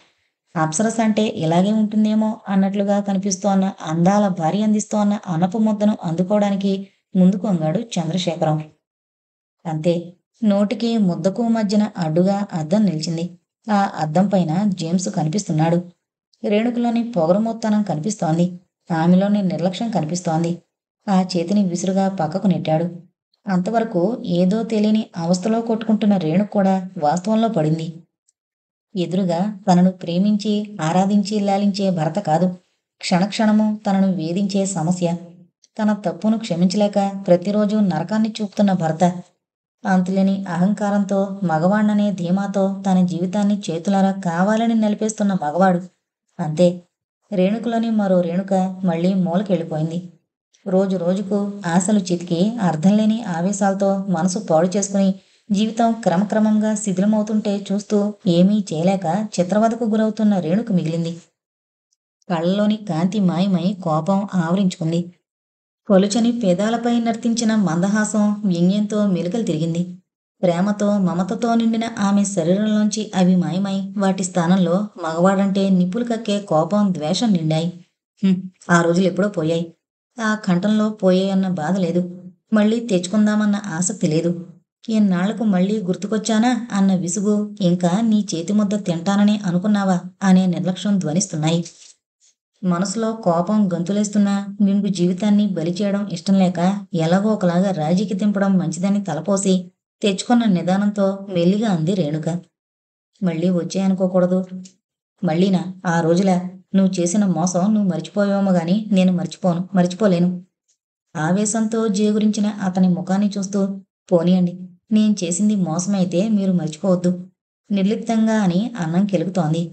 అప్సరస అంటే ఇలాగే ఉంటుందేమో అన్నట్లుగా కనిపిస్తోన్న అందాల భార్య అందిస్తోన్న అన్నపు ముద్దను అందుకోవడానికి ముందుకు వంగాడు చంద్రశేఖరం. అంతే. నోటికి ముద్దకు మధ్యన అడ్డుగా అద్దం నిలిచింది. ఆ అద్దం పైన జేమ్స్ కనిపిస్తున్నాడు. రేణుకలోని పొగరుమోత్తనం కనిపిస్తోంది. ఆమెలోని నిర్లక్ష్యం కనిపిస్తోంది. ఆ చేతిని విసురుగా పక్కకు నెట్టాడు. అంతవరకు ఏదో తెలియని అవస్థలో కొట్టుకుంటున్న రేణుకు కూడా వాస్తవంలో పడింది. ఎదురుగా తనను ప్రేమించి, ఆరాధించి లాలించే భర్త కాదు. క్షణక్షణము తనను వేధించే సమస్య. తన తప్పును క్షమించలేక ప్రతిరోజు నరకాన్ని చూపుతున్న భర్త. అంతులేని అహంకారంతో, మగవాణ్ణనే ధీమాతో తన జీవితాన్ని చేతులారా కావాలని నలిపేస్తున్న మగవాడు. అంతే. రేణుకలోని మరో రేణుక మళ్ళీ మూలకెళ్ళిపోయింది. రోజు రోజుకు ఆశలు చితికి అర్థంలేని ఆవేశాలతో మనసు పాడు చేసుకుని జీవితం క్రమక్రమంగా శిథిలమవుతుంటే చూస్తూ ఏమీ చేయలేక చిత్రవదకు గురవుతున్న రేణుక మిగిలింది. కళ్ళలోని కాంతి మాయమై కోపం ఆవరించుకుంది. పలుచని పెదాలపై నర్తించిన మందహాసం వ్యంగ్యంతో మెలికలు తిరిగింది. ప్రేమతో, మమతతో నిండిన ఆమె శరీరంలోంచి అవి మాయమై వాటి స్థానంలో మగవాడంటే నిప్పులు కక్కే కోపం, ద్వేషం నిండాయి. "హుం, ఆ రోజులెప్పుడో పోయాయి. ఆ కంఠంలో పోయాయన్న బాధ లేదు. మళ్ళీ తెచ్చుకుందామన్న ఆసక్తి లేదు. ఇన్నాళ్లకు మళ్ళీ గుర్తుకొచ్చానా అన్న విసుగు, ఇంకా నీ చేతి ముద్ద తింటాననే అనుకున్నావా అనే నిర్లక్ష్యం ధ్వనిస్తున్నాయి. మనసులో కోపం గంతులేస్తున్నా నిండు జీవితాన్ని బలి చేయడం ఇష్టం లేక ఎలాగో ఒకలాగా రాజీకి దింపడం మంచిదని తలపోసి తెచ్చుకున్న నిదానంతో మెల్లిగా అంది రేణుక. మళ్ళీ వచ్చాయనుకోకూడదు. మళ్ళీనా? ఆ రోజులా? నువ్వు చేసిన మోసం నువ్వు మర్చిపోయావేమో గాని నేను మర్చిపోలేను. ఆవేశంతో జేగురించిన అతని ముఖాన్ని చూస్తూ, పోనీయండి, నేను చేసింది మోసమైతే మీరు మర్చిపోవద్దు నిర్లిప్తంగా అని అన్నం కెలుకుతోంది.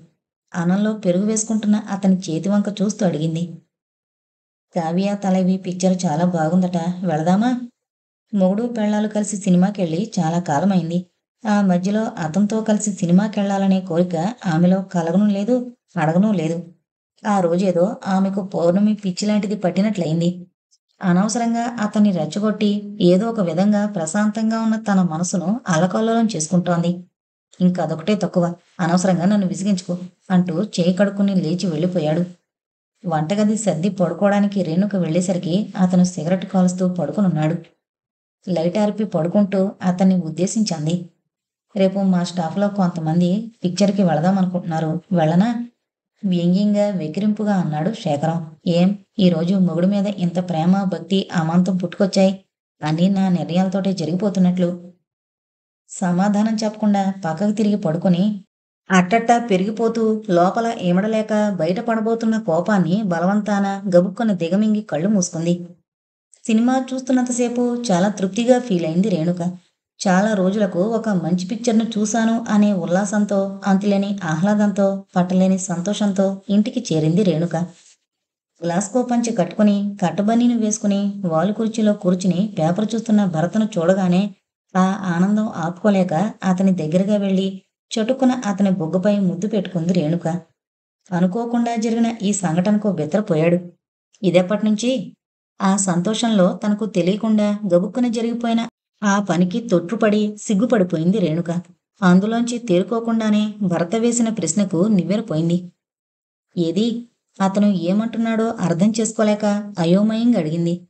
అన్నంలో పెరుగు వేసుకుంటున్న అతని చేతివంక చూస్తూ అడిగింది. కావ్య తలవి పిక్చర్ చాలా బాగుందట, వెళదామా? మొగుడు పెళ్ళాలు కలిసి సినిమాకెళ్ళి చాలా కాలమైంది. ఆ మధ్యలో అతనితో కలిసి సినిమాకెళ్ళాలనే కోరిక ఆమెలో కలగనూ లేదు, అడగనూ లేదు. ఆ రోజేదో ఆమెకు పౌర్ణమి పిచ్చిలాంటిది పట్టినట్లయింది. అనవసరంగా అతన్ని రెచ్చగొట్టి ఏదో ఒక విధంగా ప్రశాంతంగా ఉన్న తన మనసును అల్లకల్లోలం చేసుకుంటోంది. ఇంకదొకటే తక్కువ. అనవసరంగా నన్ను విసిగించుకో అంటూ చేయి కడుక్కుని లేచి వెళ్ళిపోయాడు. వంటగది సర్ది పడుకోవడానికి రేణుక వెళ్ళేసరికి అతను సిగరెట్ కాలుస్తూ పడుకునున్నాడు. లైట్ ఆర్పి పడుకుంటూ అతన్ని ఉద్దేశించింది. రేపు మా స్టాఫ్లో కొంతమంది పిక్చర్కి వెళదామనుకుంటున్నారు, వెళ్ళనా? వ్యంగ్యంగా వెకిరింపుగా అన్నాడు శేఖరం. ఏం, ఈరోజు మొగుడి మీద ఇంత ప్రేమ, భక్తి, అమాంతం పుట్టుకొచ్చాయి? అన్నీ నా నిర్ణయాలతోటే జరిగిపోతున్నట్లు. సమాధానం చెప్పకుండా పక్కకు తిరిగి పడుకుని అట్టట్టా పెరిగిపోతూ లోపల ఇమడలేక బయట పడబోతున్న కోపాన్ని బలవంతాన గబుక్కున దిగమింగి కళ్ళు మూసుకుంది. సినిమా చూస్తున్నంతసేపు చాలా తృప్తిగా ఫీల్ అయింది రేణుక. చాలా రోజులకు ఒక మంచి పిక్చర్ను చూశాను అనే ఉల్లాసంతో, అంతులేని ఆహ్లాదంతో, పట్టలేని సంతోషంతో ఇంటికి చేరింది రేణుక. గ్లాస్కో పంచె కట్టుకుని, కట్టబన్నీను వేసుకుని వాలు కుర్చీలో కూర్చుని పేపర్ చూస్తున్న భరతను చూడగానే ఆ ఆనందం ఆపుకోలేక అతని దగ్గరగా వెళ్ళి చటుక్కున అతని బొగ్గపై ముద్దు పెట్టుకుంది రేణుక. అనుకోకుండా జరిగిన ఈ సంఘటనకు బెత్తరపోయాడు. ఇదెప్పటినుంచి? ఆ సంతోషంలో తనకు తెలియకుండా గబుక్కున జరిగిపోయిన ఆ పనికి తొట్రుపడి సిగ్గుపడిపోయింది రేణుక. అందులోంచి తేరుకోకుండానే భర్త వేసిన ప్రశ్నకు నివ్వెరపోయింది. ఏది? అతను ఏమంటున్నాడో అర్థం చేసుకోలేక అయోమయంగా అడిగింది.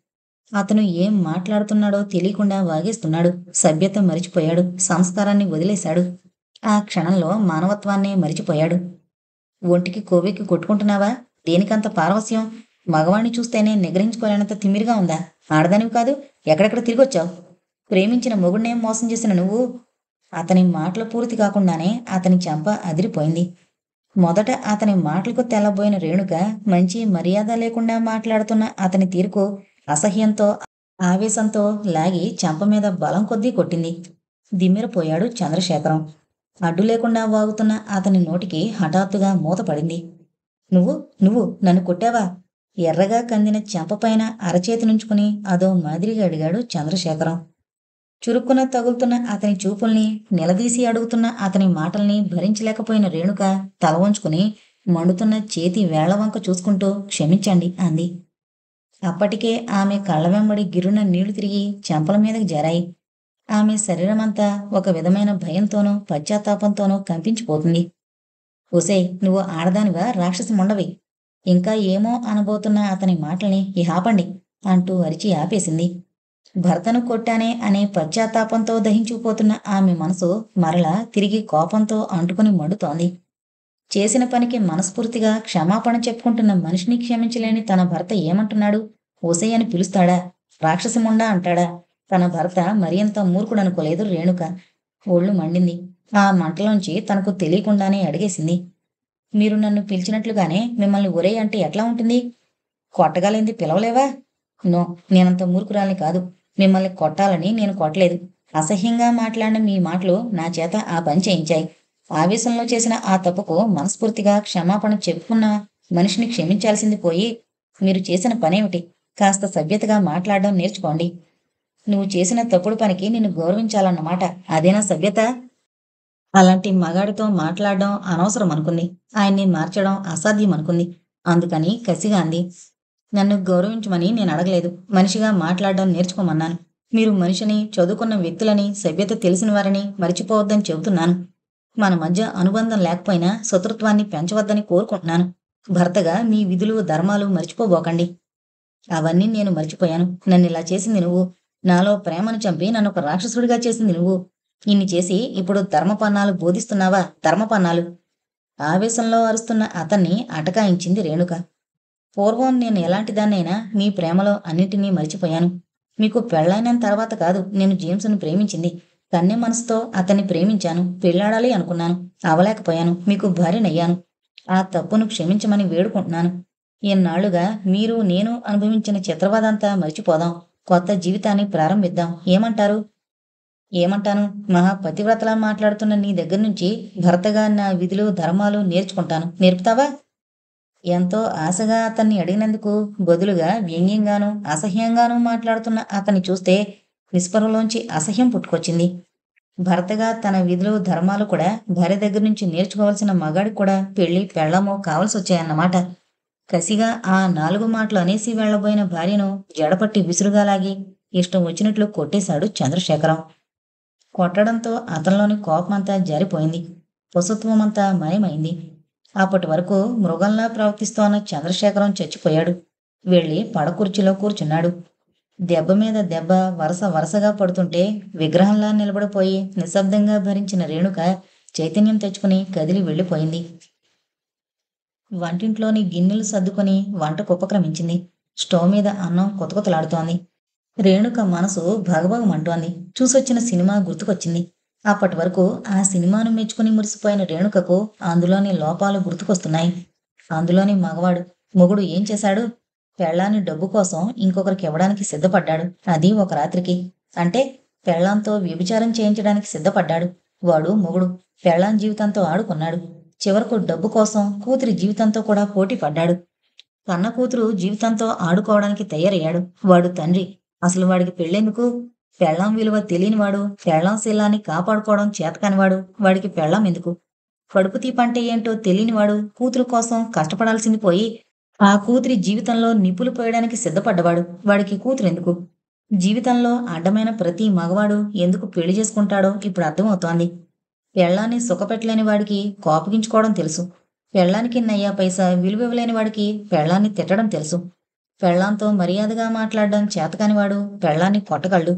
అతను ఏం మాట్లాడుతున్నాడో తెలియకుండా వాగేస్తున్నాడు. సభ్యత మరిచిపోయాడు. సంస్కారాన్ని వదిలేశాడు. ఆ క్షణంలో మానవత్వాన్నే మరిచిపోయాడు. ఒంటికి కొవ్వెక్కి కొట్టుకుంటున్నావా? దేనికంత పారవస్యం? మగవాణ్ణి చూస్తేనే నిగ్రహించుకోలేనంత తిమ్మిరిగా ఉందా? ఆడదానివి కాదు? ఎక్కడెక్కడ తిరిగొచ్చావు? ప్రేమించిన మొగుడినేం మోసం చేసిన నువ్వు? అతని మాటలు పూర్తి కాకుండానే అతని చెంప అదిరిపోయింది. మొదట అతని మాటలకు తెల్లబోయిన రేణుక మంచి మర్యాద లేకుండా మాట్లాడుతున్న అతని తీరుకు అసహ్యంతో, ఆవేశంతో లాగి చెంప మీద బలం కొద్దీ కొట్టింది. దిమ్మెరపోయాడు చంద్రశేఖరం. అడ్డు లేకుండా వాగుతున్న అతని నోటికి హఠాత్తుగా మూత పడింది. నువ్వు నువ్వు నన్ను కొట్టావా? ఎర్రగా కందిన చెంపపైన అరచేతి నుంచుకుని అదో మాదిరిగా అడిగాడు చంద్రశేఖరం. చురుక్కున తగులుతున్న అతని చూపుల్ని, నిలదీసి అడుగుతున్న అతని మాటల్ని భరించలేకపోయిన రేణుక తల వంచుకుని మండుతున్న చేతి వేళ్ల వంక చూసుకుంటూ క్షమించండి అంది. అప్పటికే ఆమె కళ్ళ వెంబడి గిర్రున నీళ్లు తిరిగి చెంపల మీదకి జారాయి. ఆమె శరీరమంతా ఒక విధమైన భయంతోనూ పశ్చాత్తాపంతోనూ కంపించిపోతుంది. ఒసేయ్, నువ్వు ఆడదానివా రాక్షసి మొండవి? ఇంకా ఏమో అనబోతున్న అతని మాటల్ని ఇహాపండి అంటూ అరిచి ఆపేసింది. భర్తను కొట్టానే అనే పశ్చాత్తాపంతో దహించుకుపోతున్న ఆమె మనసు మరలా తిరిగి కోపంతో అంటుకుని మండుతోంది. చేసిన పనికి మనస్ఫూర్తిగా క్షమాపణ చెప్పుకుంటున్న మనిషిని క్షమించలేని తన భర్త ఏమంటున్నాడు? ఒసేయ్ అని పిలుస్తాడా? రాక్షసి మొండా అంటాడా? తన భర్త మరింత మూర్ఖుడనుకోలేదు రేణుక. ఒళ్ళు మండింది. ఆ మంటలోంచి తనకు తెలియకుండానే అడిగేసింది. మీరు నన్ను పిలిచినట్లుగానే మిమ్మల్ని ఒరేయ్ అంటే ఎట్లా ఉంటుంది? కొట్టగలింది పిలవలేవా? నో, నేనంత మూర్ఖురాల్ని కాదు. మిమ్మల్ని కొట్టాలని నేను కొట్టలేదు. అసహ్యంగా మాట్లాడిన మీ మాటలు నా చేత ఆ పని చేయించాయి. ఆవేశంలో చేసిన ఆ తప్పుకు మనస్ఫూర్తిగా క్షమాపణ చెప్పుకున్న మనిషిని క్షమించాల్సింది పోయి మీరు చేసిన పనేమిటి? కాస్త సభ్యతగా మాట్లాడడం నేర్చుకోండి. నువ్వు చేసిన తప్పుడు పనికి నిన్ను గౌరవించాలన్నమాట. అదేనా సభ్యత? అలాంటి మగాడితో మాట్లాడడం అనవసరం అనుకుంది. ఆయన్ని మార్చడం అసాధ్యం అనుకుంది. అందుకని కసిగా అంది. నన్ను గౌరవించమని నేను అడగలేదు. మనిషిగా మాట్లాడడం నేర్చుకోమన్నాను. మీరు మనిషిని, చదువుకున్న వ్యక్తులని, సభ్యత తెలిసిన వారిని మరిచిపోవద్దని చెబుతున్నాను. మన మధ్య అనుబంధం లేకపోయినా శత్రుత్వాన్ని పెంచవద్దని కోరుకుంటున్నాను. భర్తగా మీ విధులు, ధర్మాలు మరిచిపోబోకండి. అవన్నీ నేను మర్చిపోయాను. నన్నిలా చేసింది నువ్వు. నాలో ప్రేమను చంపి నన్ను ఒక రాక్షసుడిగా చేసింది నువ్వు. ఇన్ని చేసి ఇప్పుడు ధర్మపన్నాలు బోధిస్తున్నావా? ధర్మపన్నాలు! ఆవేశంలో అరుస్తున్న అతన్ని అటకాయించింది రేణుక. పూర్వం నేను ఎలాంటిదాన్నైనా మీ ప్రేమలో అన్నింటినీ మరిచిపోయాను. మీకు పెళ్ళైన తర్వాత కాదు నేను జేమ్స్ను ప్రేమించింది. కన్నె మనసుతో అతన్ని ప్రేమించాను. పెళ్ళాడాలి అనుకున్నాను. అవలేకపోయాను. మీకు భార్యనయ్యాను. ఆ తప్పును క్షమించమని వేడుకుంటున్నాను. ఎన్నాళ్లుగా మీరు నేను అనుభవించిన చిత్రవదంతా మర్చిపోదాం. కొత్త జీవితాన్ని ప్రారంభిద్దాం. ఏమంటారు? ఏమంటాను? మహా పతివ్రతలా మాట్లాడుతున్న నీ దగ్గర నుంచి భర్తగా నా విధులు, ధర్మాలు నేర్చుకుంటాను. నేర్పుతావా? ఎంతో ఆశగా అతన్ని అడిగినందుకు బదులుగా వ్యంగ్యంగానూ అసహ్యంగానూ మాట్లాడుతున్న అతన్ని చూస్తే నిస్పృహలోంచి అసహ్యం పుట్టుకొచ్చింది. భర్తగా తన విధులు, ధర్మాలు కూడా భార్య దగ్గర నుంచి నేర్చుకోవాల్సిన మగాడికి కూడా పెళ్లి, పెళ్ళామో కావలసొచ్చాయన్నమాట. కసిగా ఆ 4 మాటలు అనేసి వెళ్లబోయిన భార్యను జడపట్టి విసురుగా లాగి ఇష్టం వచ్చినట్లు కొట్టేశాడు చంద్రశేఖరం. కొట్టడంతో అతనిలోని కోపమంతా జారిపోయింది. పశుత్వమంతా మాయమైంది. అప్పటి వరకు మృగంలా ప్రవర్తిస్తోన్న చంద్రశేఖరం చచ్చిపోయాడు. వెళ్ళి పడకుర్చీలో కూర్చున్నాడు. దెబ్బ మీద దెబ్బ వరస వరసగా పడుతుంటే విగ్రహంలా నిలబడిపోయి నిశ్శబ్దంగా భరించిన రేణుక చైతన్యం తెచ్చుకుని కదిలి వెళ్ళిపోయింది. వంటింట్లోని గిన్నెలు సర్దుకుని వంటకు ఉపక్రమించింది. స్టవ్ మీద అన్నం కొతకొతలాడుతోంది. రేణుక మనసు భగభగమంటోంది. చూసొచ్చిన సినిమా గుర్తుకొచ్చింది. అప్పటి వరకు ఆ సినిమాను మెచ్చుకుని మురిసిపోయిన రేణుకకు అందులోని లోపాలు గుర్తుకొస్తున్నాయి. అందులోని మొగుడు ఏం చేశాడు? పెళ్ళాన్ని డబ్బు కోసం ఇంకొకరికి ఇవ్వడానికి సిద్ధపడ్డాడు. అది ఒక రాత్రికి. అంటే పెళ్ళాంతో వ్యభిచారం చేయించడానికి సిద్ధపడ్డాడు. వాడు మొగుడు. పెళ్ళాం జీవితంతో ఆడుకున్నాడు. చివరకు డబ్బు కోసం కూతురి జీవితంతో కూడా పోటీ పడ్డాడు. కన్న కూతురు జీవితంతో ఆడుకోవడానికి తయారయ్యాడు. వాడు తండ్రి. అసలు వాడికి పెళ్ళెందుకు? పెళ్ళాం విలువ తెలియనివాడు, పెళ్ళాం శీలాన్ని కాపాడుకోవడం చేతకానివాడు వాడికి పెళ్ళాం ఎందుకు? కడుపు తీపంటే ఏంటో తెలియనివాడు కూతురు కోసం కష్టపడాల్సింది పోయి ఆ కూతురి జీవితంలో నిప్పులు పోయడానికి సిద్ధపడ్డవాడు వాడికి కూతురెందుకు? జీవితంలో అడ్డమైన ప్రతి మగవాడు ఎందుకు పెళ్లి చేసుకుంటాడో ఇప్పుడు అర్థమవుతోంది. పెళ్ళాన్ని సుఖపెట్టలేని వాడికి కోపగించుకోవడం తెలుసు. పెళ్ళానికి నయ్యా పైసా విలువివ్వలేని వాడికి పెళ్ళాన్ని తిట్టడం తెలుసు. పెళ్ళాంతో మర్యాదగా మాట్లాడడం చేతకానివాడు పెళ్ళాన్ని కొట్టగలడు.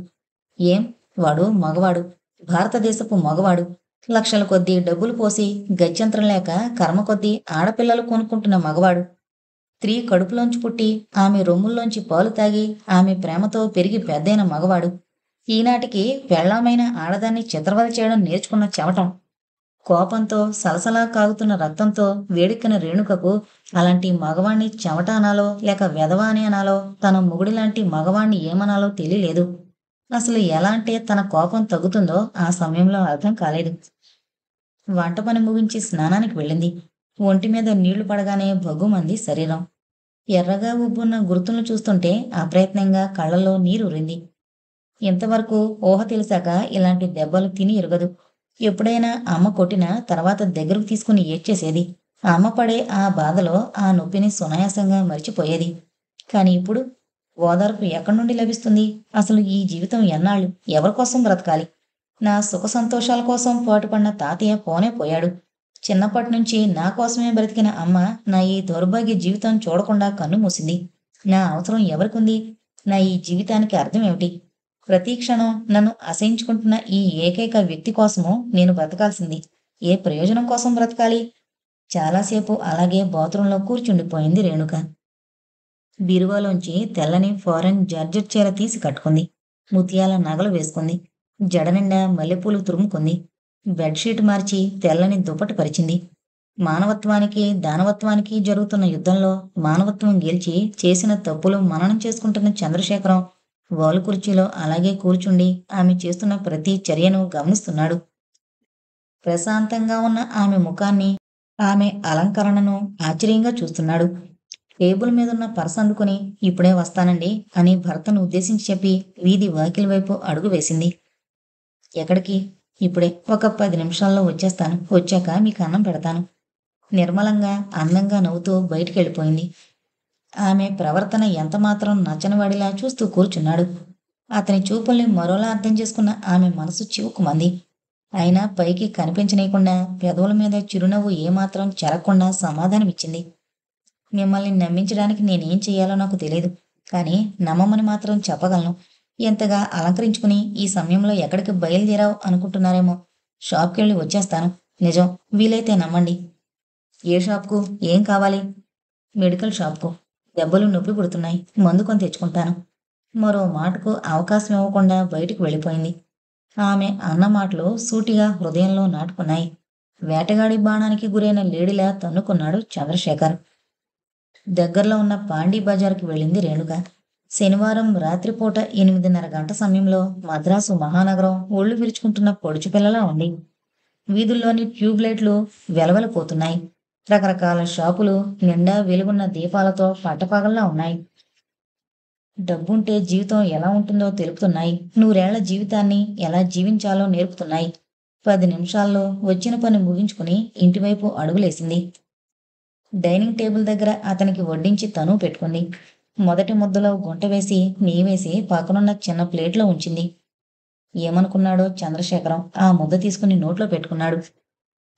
ఏం? వాడు మగవాడు. భారతదేశపు మగవాడు. లక్షల కొద్దీ డబ్బులు పోసి గత్యంతరం లేక కర్మ కొద్దీ ఆడపిల్లలు కొనుక్కుంటున్న మగవాడు. స్త్రీ కడుపులోంచి పుట్టి ఆమె రొమ్ముల్లోంచి పాలు తాగి ఆమె ప్రేమతో పెరిగి పెద్దయిన మగవాడు. ఈనాటికి పెళ్ళామైన ఆడదాన్ని చిత్రవద చేయడం నేర్చుకున్న చెమటం. కోపంతో సలసలా కాగుతున్న రక్తంతో వేడెక్కిన రేణుకకు అలాంటి మగవాణ్ణి చెమట అనాలో లేక వెధవ అని అనాలో తన మొగుడిలాంటి మగవాణ్ణి ఏమనాలో తెలియలేదు. అసలు ఎలా అంటే తన కోపం తగ్గుతుందో ఆ సమయంలో అర్థం కాలేదు. వంట పని ముగించి స్నానానికి వెళ్ళింది. ఒంటి మీద నీళ్లు పడగానే భగ్గుమంది శరీరం. ఎర్రగా ఉబ్బున్న గుర్తులను చూస్తుంటే అప్రయత్నంగా కళ్ళల్లో నీరూరింది. ఇంతవరకు ఊహ తెలిసాక ఇలాంటి దెబ్బలు తిని ఎరుగదు. ఎప్పుడైనా అమ్మ కొట్టినా తర్వాత దగ్గరకు తీసుకుని ఏడ్చేసేది. అమ్మ పడే ఆ బాధలో ఆ నొప్పిని సునాయాసంగా మరిచిపోయేది. కానీ ఇప్పుడు ఓదార్పు ఎక్కడి నుండి లభిస్తుంది? అసలు ఈ జీవితం ఎన్నాళ్ళు? ఎవరి కోసం బ్రతకాలి? నా సుఖ సంతోషాల కోసం పాటుపడిన తాతయ్య పోనే పోయాడు. చిన్నప్పటి నుంచి నా కోసమే బ్రతికిన అమ్మ నా ఈ దౌర్భాగ్య జీవితం చూడకుండా కన్ను మూసింది. నా అవసరం ఎవరికుంది? నా ఈ జీవితానికి అర్థం ఏమిటి? ప్రతి క్షణం నన్ను అసహించుకుంటున్న ఈ ఏకైక వ్యక్తి కోసము నేను బ్రతకాల్సింది. ఏ ప్రయోజనం కోసం బ్రతకాలి? చాలాసేపు అలాగే బాత్రూంలో కూర్చుండిపోయింది రేణుక. బీరువాలోంచి తెల్లని ఫారెన్ జార్జెట్ చీర తీసి కట్టుకుంది. ముత్యాల నగలు వేసుకుంది. జడ నిండా మల్లెపూలు తురుముకుంది. బెడ్షీట్ మార్చి తెల్లని దుప్పటి పరిచింది. మానవత్వానికి దానవత్వానికి జరుగుతున్న యుద్ధంలో మానవత్వం గెలిచి చేసిన తప్పులు మననం చేసుకుంటున్న చంద్రశేఖరం వాలు కుర్చీలో అలాగే కూర్చుండి ఆమె చేస్తున్న ప్రతి చర్యను గమనిస్తున్నాడు. ప్రశాంతంగా ఉన్న ఆమె ముఖాన్ని, ఆమె అలంకరణను ఆశ్చర్యంగా చూస్తున్నాడు. టేబుల్ మీదున్న పర్స్ అందుకుని ఇప్పుడే వస్తానండి అని భర్తను ఉద్దేశించి చెప్పి వీధి వాకిలి వైపు అడుగు వేసింది. ఎక్కడికి? ఇప్పుడే ఒక 10 నిమిషాల్లో వచ్చేస్తాను. వచ్చాక మీకు అన్నం పెడతాను. నిర్మలంగా అందంగా నవ్వుతూ బయటికెళ్ళిపోయింది. ఆమె ప్రవర్తన ఎంతమాత్రం నచ్చనివాడిలా చూస్తూ కూర్చున్నాడు. అతని చూపుల్ని మరోలా అర్థం చేసుకున్న ఆమె మనసు చివుక్కుమంది. అయినా పైకి కనిపించనీయకుండా పెదవుల మీద చిరునవ్వు ఏమాత్రం చెరగకుండా సమాధానమిచ్చింది. మిమ్మల్ని నమ్మించడానికి నేనేం చెయ్యాలో నాకు తెలీదు. కానీ నమ్మమని మాత్రం చెప్పగలను. ఎంతగా అలంకరించుకుని ఈ సమయంలో ఎక్కడికి బయలుదేరావు అనుకుంటున్నారేమో. షాప్‌కెళ్ళి వచ్చేస్తాను. నిజం. వీలైతే నమ్మండి. ఏ షాప్‌కు? ఏం కావాలి? మెడికల్ షాప్‌కు. దెబ్బలు నొప్పి పుడుతున్నాయి. మందు కొని తెచ్చుకుంటాను. మరో మాటకు అవకాశం ఇవ్వకుండా బయటికి వెళ్ళిపోయింది. ఆమె అన్న మాటలు సూటిగా హృదయంలో నాటుకున్నాయి. వేటగాడి బాణానికి గురైన లేడిలా తన్నుకున్నాడు చంద్రశేఖర్. దగ్గరలో ఉన్న పాండీ బజార్‌కి వెళ్ళింది రేణుక. శనివారం రాత్రిపూట 8:30 గంట సమయంలో మద్రాసు మహానగరం ఒళ్ళు విరుచుకుంటున్న పొడుచుపిల్లలా ఉంది. వీధుల్లోని ట్యూబ్ లైట్లు వెలవెలపోతున్నాయి. రకరకాల షాపులు నిండా వెలుగున్న దీపాలతో పట్టపగల్లా ఉన్నాయి. డబ్బుంటే జీవితం ఎలా ఉంటుందో తెలుపుతున్నాయి. నూరేళ్ల జీవితాన్ని ఎలా జీవించాలో నేర్పుతున్నాయి. 10 నిమిషాల్లో వచ్చిన పని ముగించుకుని ఇంటివైపు అడుగులేసింది. డైనింగ్ టేబుల్ దగ్గర అతనికి వడ్డించి తనూ పెట్టుకుంది. మొదటి ముద్దలో గుంట వేసి నెయ్యేసి పక్కనున్న చిన్న ప్లేట్లో ఉంచింది. ఏమనుకున్నాడో చంద్రశేఖరం ఆ ముద్ద తీసుకుని నోట్లో పెట్టుకున్నాడు.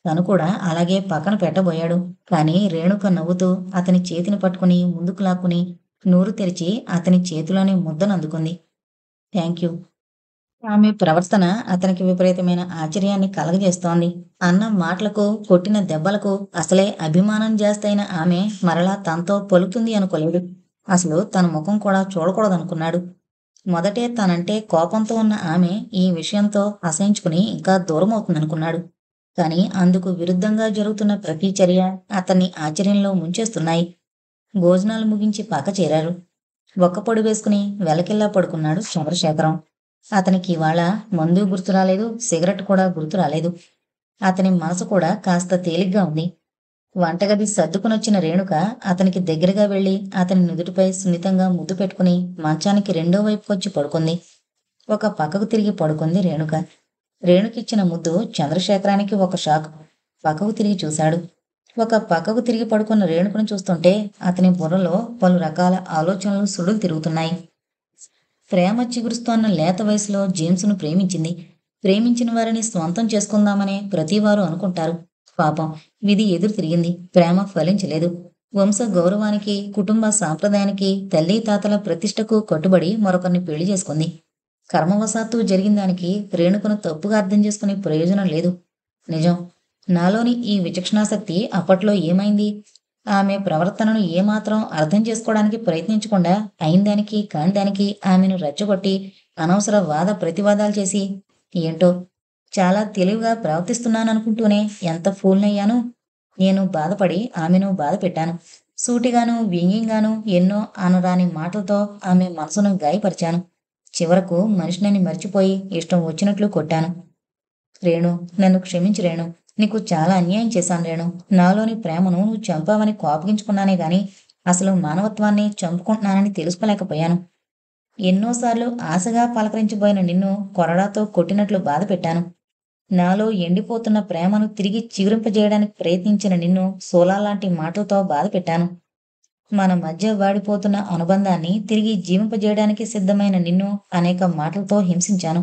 తను కూడా అలాగే పక్కన పెట్టబోయాడు. కానీ రేణుక నవ్వుతూ అతని చేతిని పట్టుకుని ముందుకు లాక్కుని నోరు తెరిచి అతని చేతిలోని ముద్దను అందుకుంది. థాంక్యూ. ఆమె ప్రవర్తన అతనికి విపరీతమైన ఆశ్చర్యాన్ని కలగజేస్తోంది. అన్న మాటలకు, కొట్టిన దెబ్బలకు అసలే అభిమానం జాస్తయిన ఆమె మరలా తనతో పలుకుతుంది అనుకోలేదు. అసలు తన ముఖం కూడా చూడకూడదనుకున్నాడు. మొదటే తనంటే కోపంతో ఉన్న ఆమె ఈ విషయంతో అసహించుకుని ఇంకా దూరమవుతుందనుకున్నాడు. కానీ అందుకు విరుద్ధంగా జరుగుతున్న ప్రతి చర్య అతన్ని ఆశ్చర్యంలో ముంచేస్తున్నాయి. భోజనాలు ముగించి పక్క చేరారు. ఒక్కపొడి వేసుకుని వెలకిల్లా పడుకున్నాడు చంద్రశేఖరం. అతనికి ఇవాళ మందు గుర్తు రాలేదు, సిగరెట్ కూడా గుర్తు రాలేదు. అతని మనసు కూడా కాస్త తేలిగ్గా ఉంది. వంటగది సర్దుకునొచ్చిన రేణుక అతనికి దగ్గరగా వెళ్ళి అతని నుదుటిపై సున్నితంగా ముద్దు పెట్టుకుని మంచానికి రెండో వైపుకొచ్చి పడుకుంది. ఒక పక్కకు తిరిగి పడుకుంది రేణుక. రేణుకిచ్చిన ముద్దు చంద్రశేఖరానికి ఒక షాక్. పక్కకు తిరిగి చూశాడు. ఒక పక్కకు తిరిగి పడుకున్న రేణుకను చూస్తుంటే అతని బుర్రలో పలు రకాల ఆలోచనలు సుడులు తిరుగుతున్నాయి. ప్రేమ చిగురుస్తోన్న లేత వయసులో జేమ్స్ను ప్రేమించింది. ప్రేమించిన వారిని స్వంతం చేసుకుందామనే ప్రతివారు అనుకుంటారు. పాపం విధి ఎదురు తిరిగింది. ప్రేమ ఫలించలేదు. వంశ గౌరవానికి, కుటుంబ సాంప్రదాయానికి, తల్లి తాతల ప్రతిష్టకు కట్టుబడి మరొకరిని పెళ్లి చేసుకుంది. కర్మవశాత్తు జరిగిన దానికి రేణుకను తప్పుగా అర్థం చేసుకునే ప్రయోజనం లేదు. నిజం. నాలోని ఈ విచక్షణాశక్తి అప్పట్లో ఏమైంది? ఆమె ప్రవర్తనను ఏమాత్రం అర్థం చేసుకోవడానికి ప్రయత్నించకుండా అయిందానికి కానిదానికి ఆమెను రెచ్చగొట్టి అనవసర వాద ప్రతివాదాలు చేసి ఏంటో చాలా తెలివిగా ప్రవర్తిస్తున్నాననుకుంటూనే ఎంత ఫూల్నయ్యాను. నేను బాధపడి ఆమెను బాధ పెట్టాను. సూటిగాను వ్యంగ్యంగాను ఎన్నో అనరాని మాటలతో ఆమె మనసును గాయపరిచాను. చివరకు మనిషినని మర్చిపోయి ఇష్టం వచ్చినట్లు కొట్టాను. రేణు, నన్ను క్షమించు రేణు. నీకు చాలా అన్యాయం చేశాను రేణు. నాలోని ప్రేమను నువ్వు చంపావని కోపగించుకున్నానే గాని అసలు మానవత్వాన్ని చంపుకుంటున్నానని తెలుసుకోలేకపోయాను. ఎన్నోసార్లు ఆశగా పలకరించబోయిన నిన్ను కొరడాతో కొట్టినట్లు బాధ పెట్టాను. నాలో ఎండిపోతున్న ప్రేమను తిరిగి చిగురింపజేయడానికి ప్రయత్నించిన నిన్ను సోలాలాంటి మాటలతో బాధ పెట్టాను. మన మధ్య వాడిపోతున్న అనుబంధాన్ని తిరిగి జీవింపజేయడానికి సిద్ధమైన నిన్ను అనేక మాటలతో హింసించాను.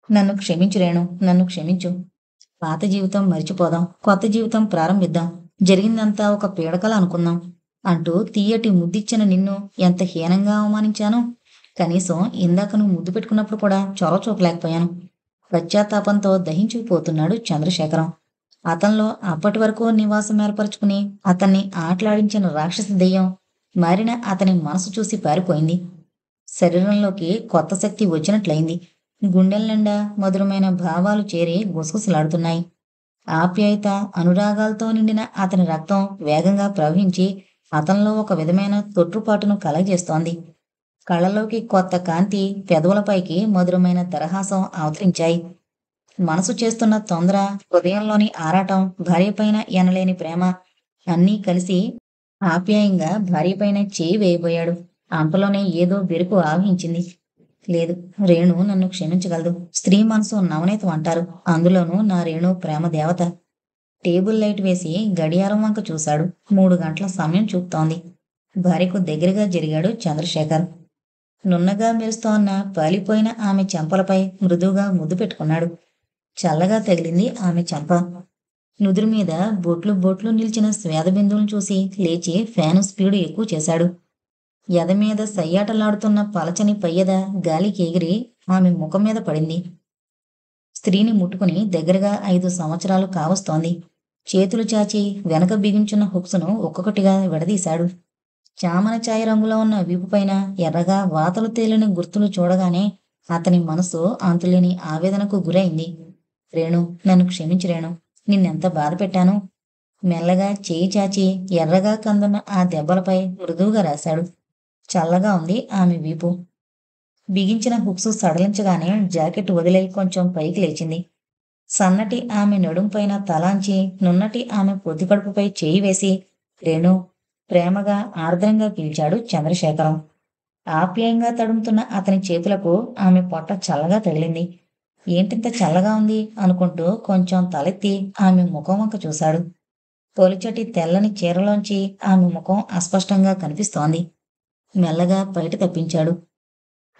నన్ను క్షమించు రేణు, నన్ను క్షమించు. పాత జీవితం మరిచిపోదాం, కొత్త జీవితం ప్రారంభిద్దాం. జరిగిందంతా ఒక పీడకల అనుకుందాం అంటూ తీయటి ముద్దిచ్చిన నిన్ను ఎంత హీనంగా అవమానించాను. కనీసం ఇందాక నువ్వు ముద్దు పెట్టుకున్నప్పుడు కూడా చొరవ చూపలేకపోయాను. పశ్చాత్తాపంతో దహించుకుపోతున్నాడు చంద్రశేఖరం. అతనిలో అప్పటి వరకు నివాసం ఏర్పరచుకుని అతన్ని ఆటలాడించిన రాక్షస దెయ్యం మారిన అతని మనసు చూసి పారిపోయింది. శరీరంలోకి కొత్త శక్తి వచ్చినట్లయింది. గుండెల నిండా మధురమైన భావాలు చేరి గుసగుసలాడుతున్నాయి. ఆప్యాయత, అనురాగాలతో నిండిన అతని రక్తం వేగంగా ప్రవహించి అతనిలో ఒక విధమైన తొట్రుపాటును కలగజేస్తోంది. కళ్ళలోకి కొత్త కాంతి, పెదవులపైకి మధురమైన దరహాసం అవతరించాయి. మనసు చేస్తున్న తొందర, హృదయంలోని ఆరాటం, భార్యపైన ఎనలేని ప్రేమ అన్నీ కలిసి ఆప్యాయంగా భార్యపైన చేయి వేయబోయాడు. అంతలోనే ఏదో బెరుకు ఆవహించింది. లేదు, రేణు నన్ను క్షమించగలదు. స్త్రీ మనసు నవనీతం అంటారు. అందులోనూ నా రేణు ప్రేమ దేవత. టేబుల్ లైట్ వేసి గడియారం వంక చూశాడు. 3 గంటల సమయం చూపుతోంది. భార్యకు దగ్గరగా జరిగాడు చంద్రశేఖర్. నున్నగా మెరుస్తోన్న పాలిపోయిన ఆమె చెంపలపై మృదువుగా ముద్దు పెట్టుకున్నాడు. చల్లగా తగిలింది ఆమె చెంప. నుదురు మీద బొట్లు బొట్లు నిలిచిన స్వేద బిందువులను చూసి లేచి ఫ్యాను స్పీడు ఎక్కువ చేశాడు. ఎద మీద సయ్యాటలాడుతున్న పలచని పయ్యద గాలికి ఎగిరి ఆమె ముఖం మీద పడింది. స్త్రీని ముట్టుకుని దగ్గరగా 5 సంవత్సరాలు కావస్తోంది. చేతులు చాచి వెనక బిగించున్న హుక్సును ఒక్కొక్కటిగా విడదీశాడు. చామన ఛాయ రంగులో ఉన్న వీపుపైన ఎర్రగా వాతలు తేలిన గుర్తులు చూడగానే అతని మనసు అంతులేని ఆవేదనకు గురైంది. రేణు, నన్ను క్షమించు రేణు. నిన్నెంత బాధ పెట్టాను. మెల్లగా చేయి చాచి ఎర్రగా కందున్న ఆ దెబ్బలపై మృదువుగా రాశాడు. చల్లగా ఉంది ఆమె వీపు. బిగించిన హుక్స్ సడలించగానే జాకెట్ వదిలై కొంచెం పైకి లేచింది. సన్నటి ఆమె నడుంపైన తలాంచి నున్నటి ఆమె పొత్తికడుపుపై చేయి వేసి రేణు ప్రేమగా ఆర్ద్రంగా పిలిచాడు చంద్రశేఖరం. ఆప్యాయంగా తడుముతున్న అతని చేతులకు ఆమె పొట్ట చల్లగా తగిలింది. ఏంటింత చల్లగా ఉంది అనుకుంటూ కొంచెం తలెత్తి ఆమె ముఖం వంక చూశాడు. పొలిచటి తెల్లని చీరలోంచి ఆమె ముఖం అస్పష్టంగా కనిపిస్తోంది. మెల్లగా బయట తప్పించాడు.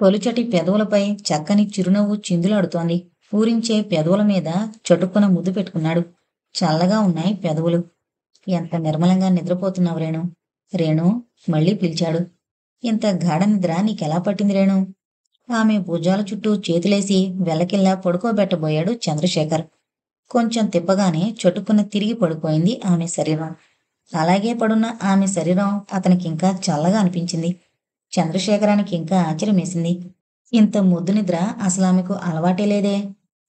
పొలిచటి పెదవులపై చక్కని చిరునవ్వు చిందులాడుతోంది. ఊరించే పెదవుల మీద చటుక్కున ముద్దు పెట్టుకున్నాడు. చల్లగా ఉన్నాయి పెదవులు. ఎంత నిర్మలంగా నిద్రపోతున్నావు రేణు. రేణు మళ్ళీ పిలిచాడు. ఇంత గాఢ నిద్ర నీకెలా పట్టింది రేణు? ఆమె భుజాల చుట్టూ చేతులేసి వెల్లకిల్లా పడుకోబెట్టబోయాడు చంద్రశేఖర్. కొంచెం తిప్పగానే చటుక్కున తిరిగి పడిపోయింది ఆమె శరీరం. అలాగే పడున్న ఆమె శరీరం అతనికింకా చల్లగా అనిపించింది. చంద్రశేఖరానికి ఇంకా ఆశ్చర్యమేసింది. ఇంత ముద్దు నిద్ర అసలు ఆమెకు అలవాటే లేదే.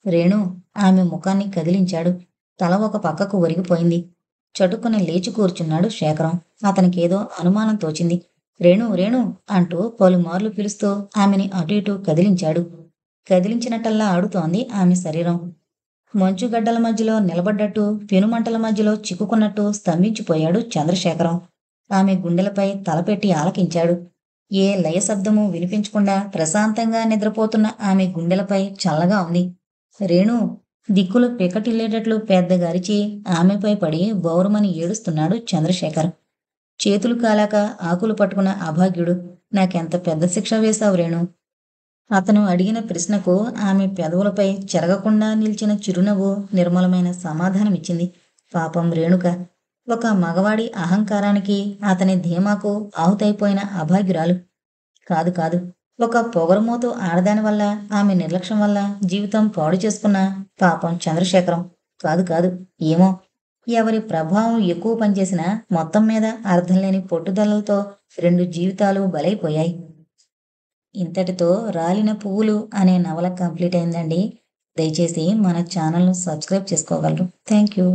రేణు ఆమె ముఖాన్ని కదిలించాడు. తల ఒక పక్కకు ఒరిగిపోయింది. చటుక్కున లేచి కూర్చున్నాడు శేఖరం. అతనికేదో అనుమానం తోచింది. రేణు రేణు అంటూ పలుమార్లు పిలుస్తూ ఆమెని అటు ఇటు కదిలించాడు. కదిలించినట్టల్లా ఆడుతోంది ఆమె శరీరం. మంచుగడ్డల మధ్యలో నిలబడ్డట్టు, పెనుమంటల మధ్యలో చిక్కుకున్నట్టు స్తంభించిపోయాడు చంద్రశేఖరం. ఆమె గుండెలపై తలపెట్టి ఆలకించాడు. ఏ లయ శబ్దము వినిపించకుండా ప్రశాంతంగా నిద్రపోతున్న ఆమె గుండెలపై చల్లగా ఉంది. రేణు దిక్కులు పికటిల్లేటట్లు పెద్దగా అరిచి ఆమెపై పడి బౌరుమని ఏడుస్తున్నాడు చంద్రశేఖర్. చేతులు కాలాక ఆకులు పట్టుకున్న అభాగ్యుడు. నాకెంత పెద్ద శిక్ష వేశావు రేణు. అతను అడిగిన ప్రశ్నకు ఆమె పెదవులపై చెరగకుండా నిలిచిన చిరునవ్వు నిర్మలమైన సమాధానమిచ్చింది. పాపం రేణుక. ఒక మగవాడి అహంకారానికి, అతని ధీమాకు ఆహుతైపోయిన అభాగ్యురాలు. కాదు కాదు, ఒక పొగరుమోతు ఆడదాని వల్ల, ఆమె నిర్లక్ష్యం వల్ల జీవితం పాడు చేసుకున్న పాపం చంద్రశేఖరం. కాదు కాదు, ఏమో ఎవరి ప్రభావం ఎక్కువ పనిచేసినా మొత్తం మీద అర్థం లేని పట్టుదలలతో 2 జీవితాలు బలైపోయాయి. ఇంతటితో రాలిన పువ్వులు అనే నవల కంప్లీట్ అయిందండి. దయచేసి మన ఛానల్ను సబ్స్క్రైబ్ చేసుకోగలరు. Thank you.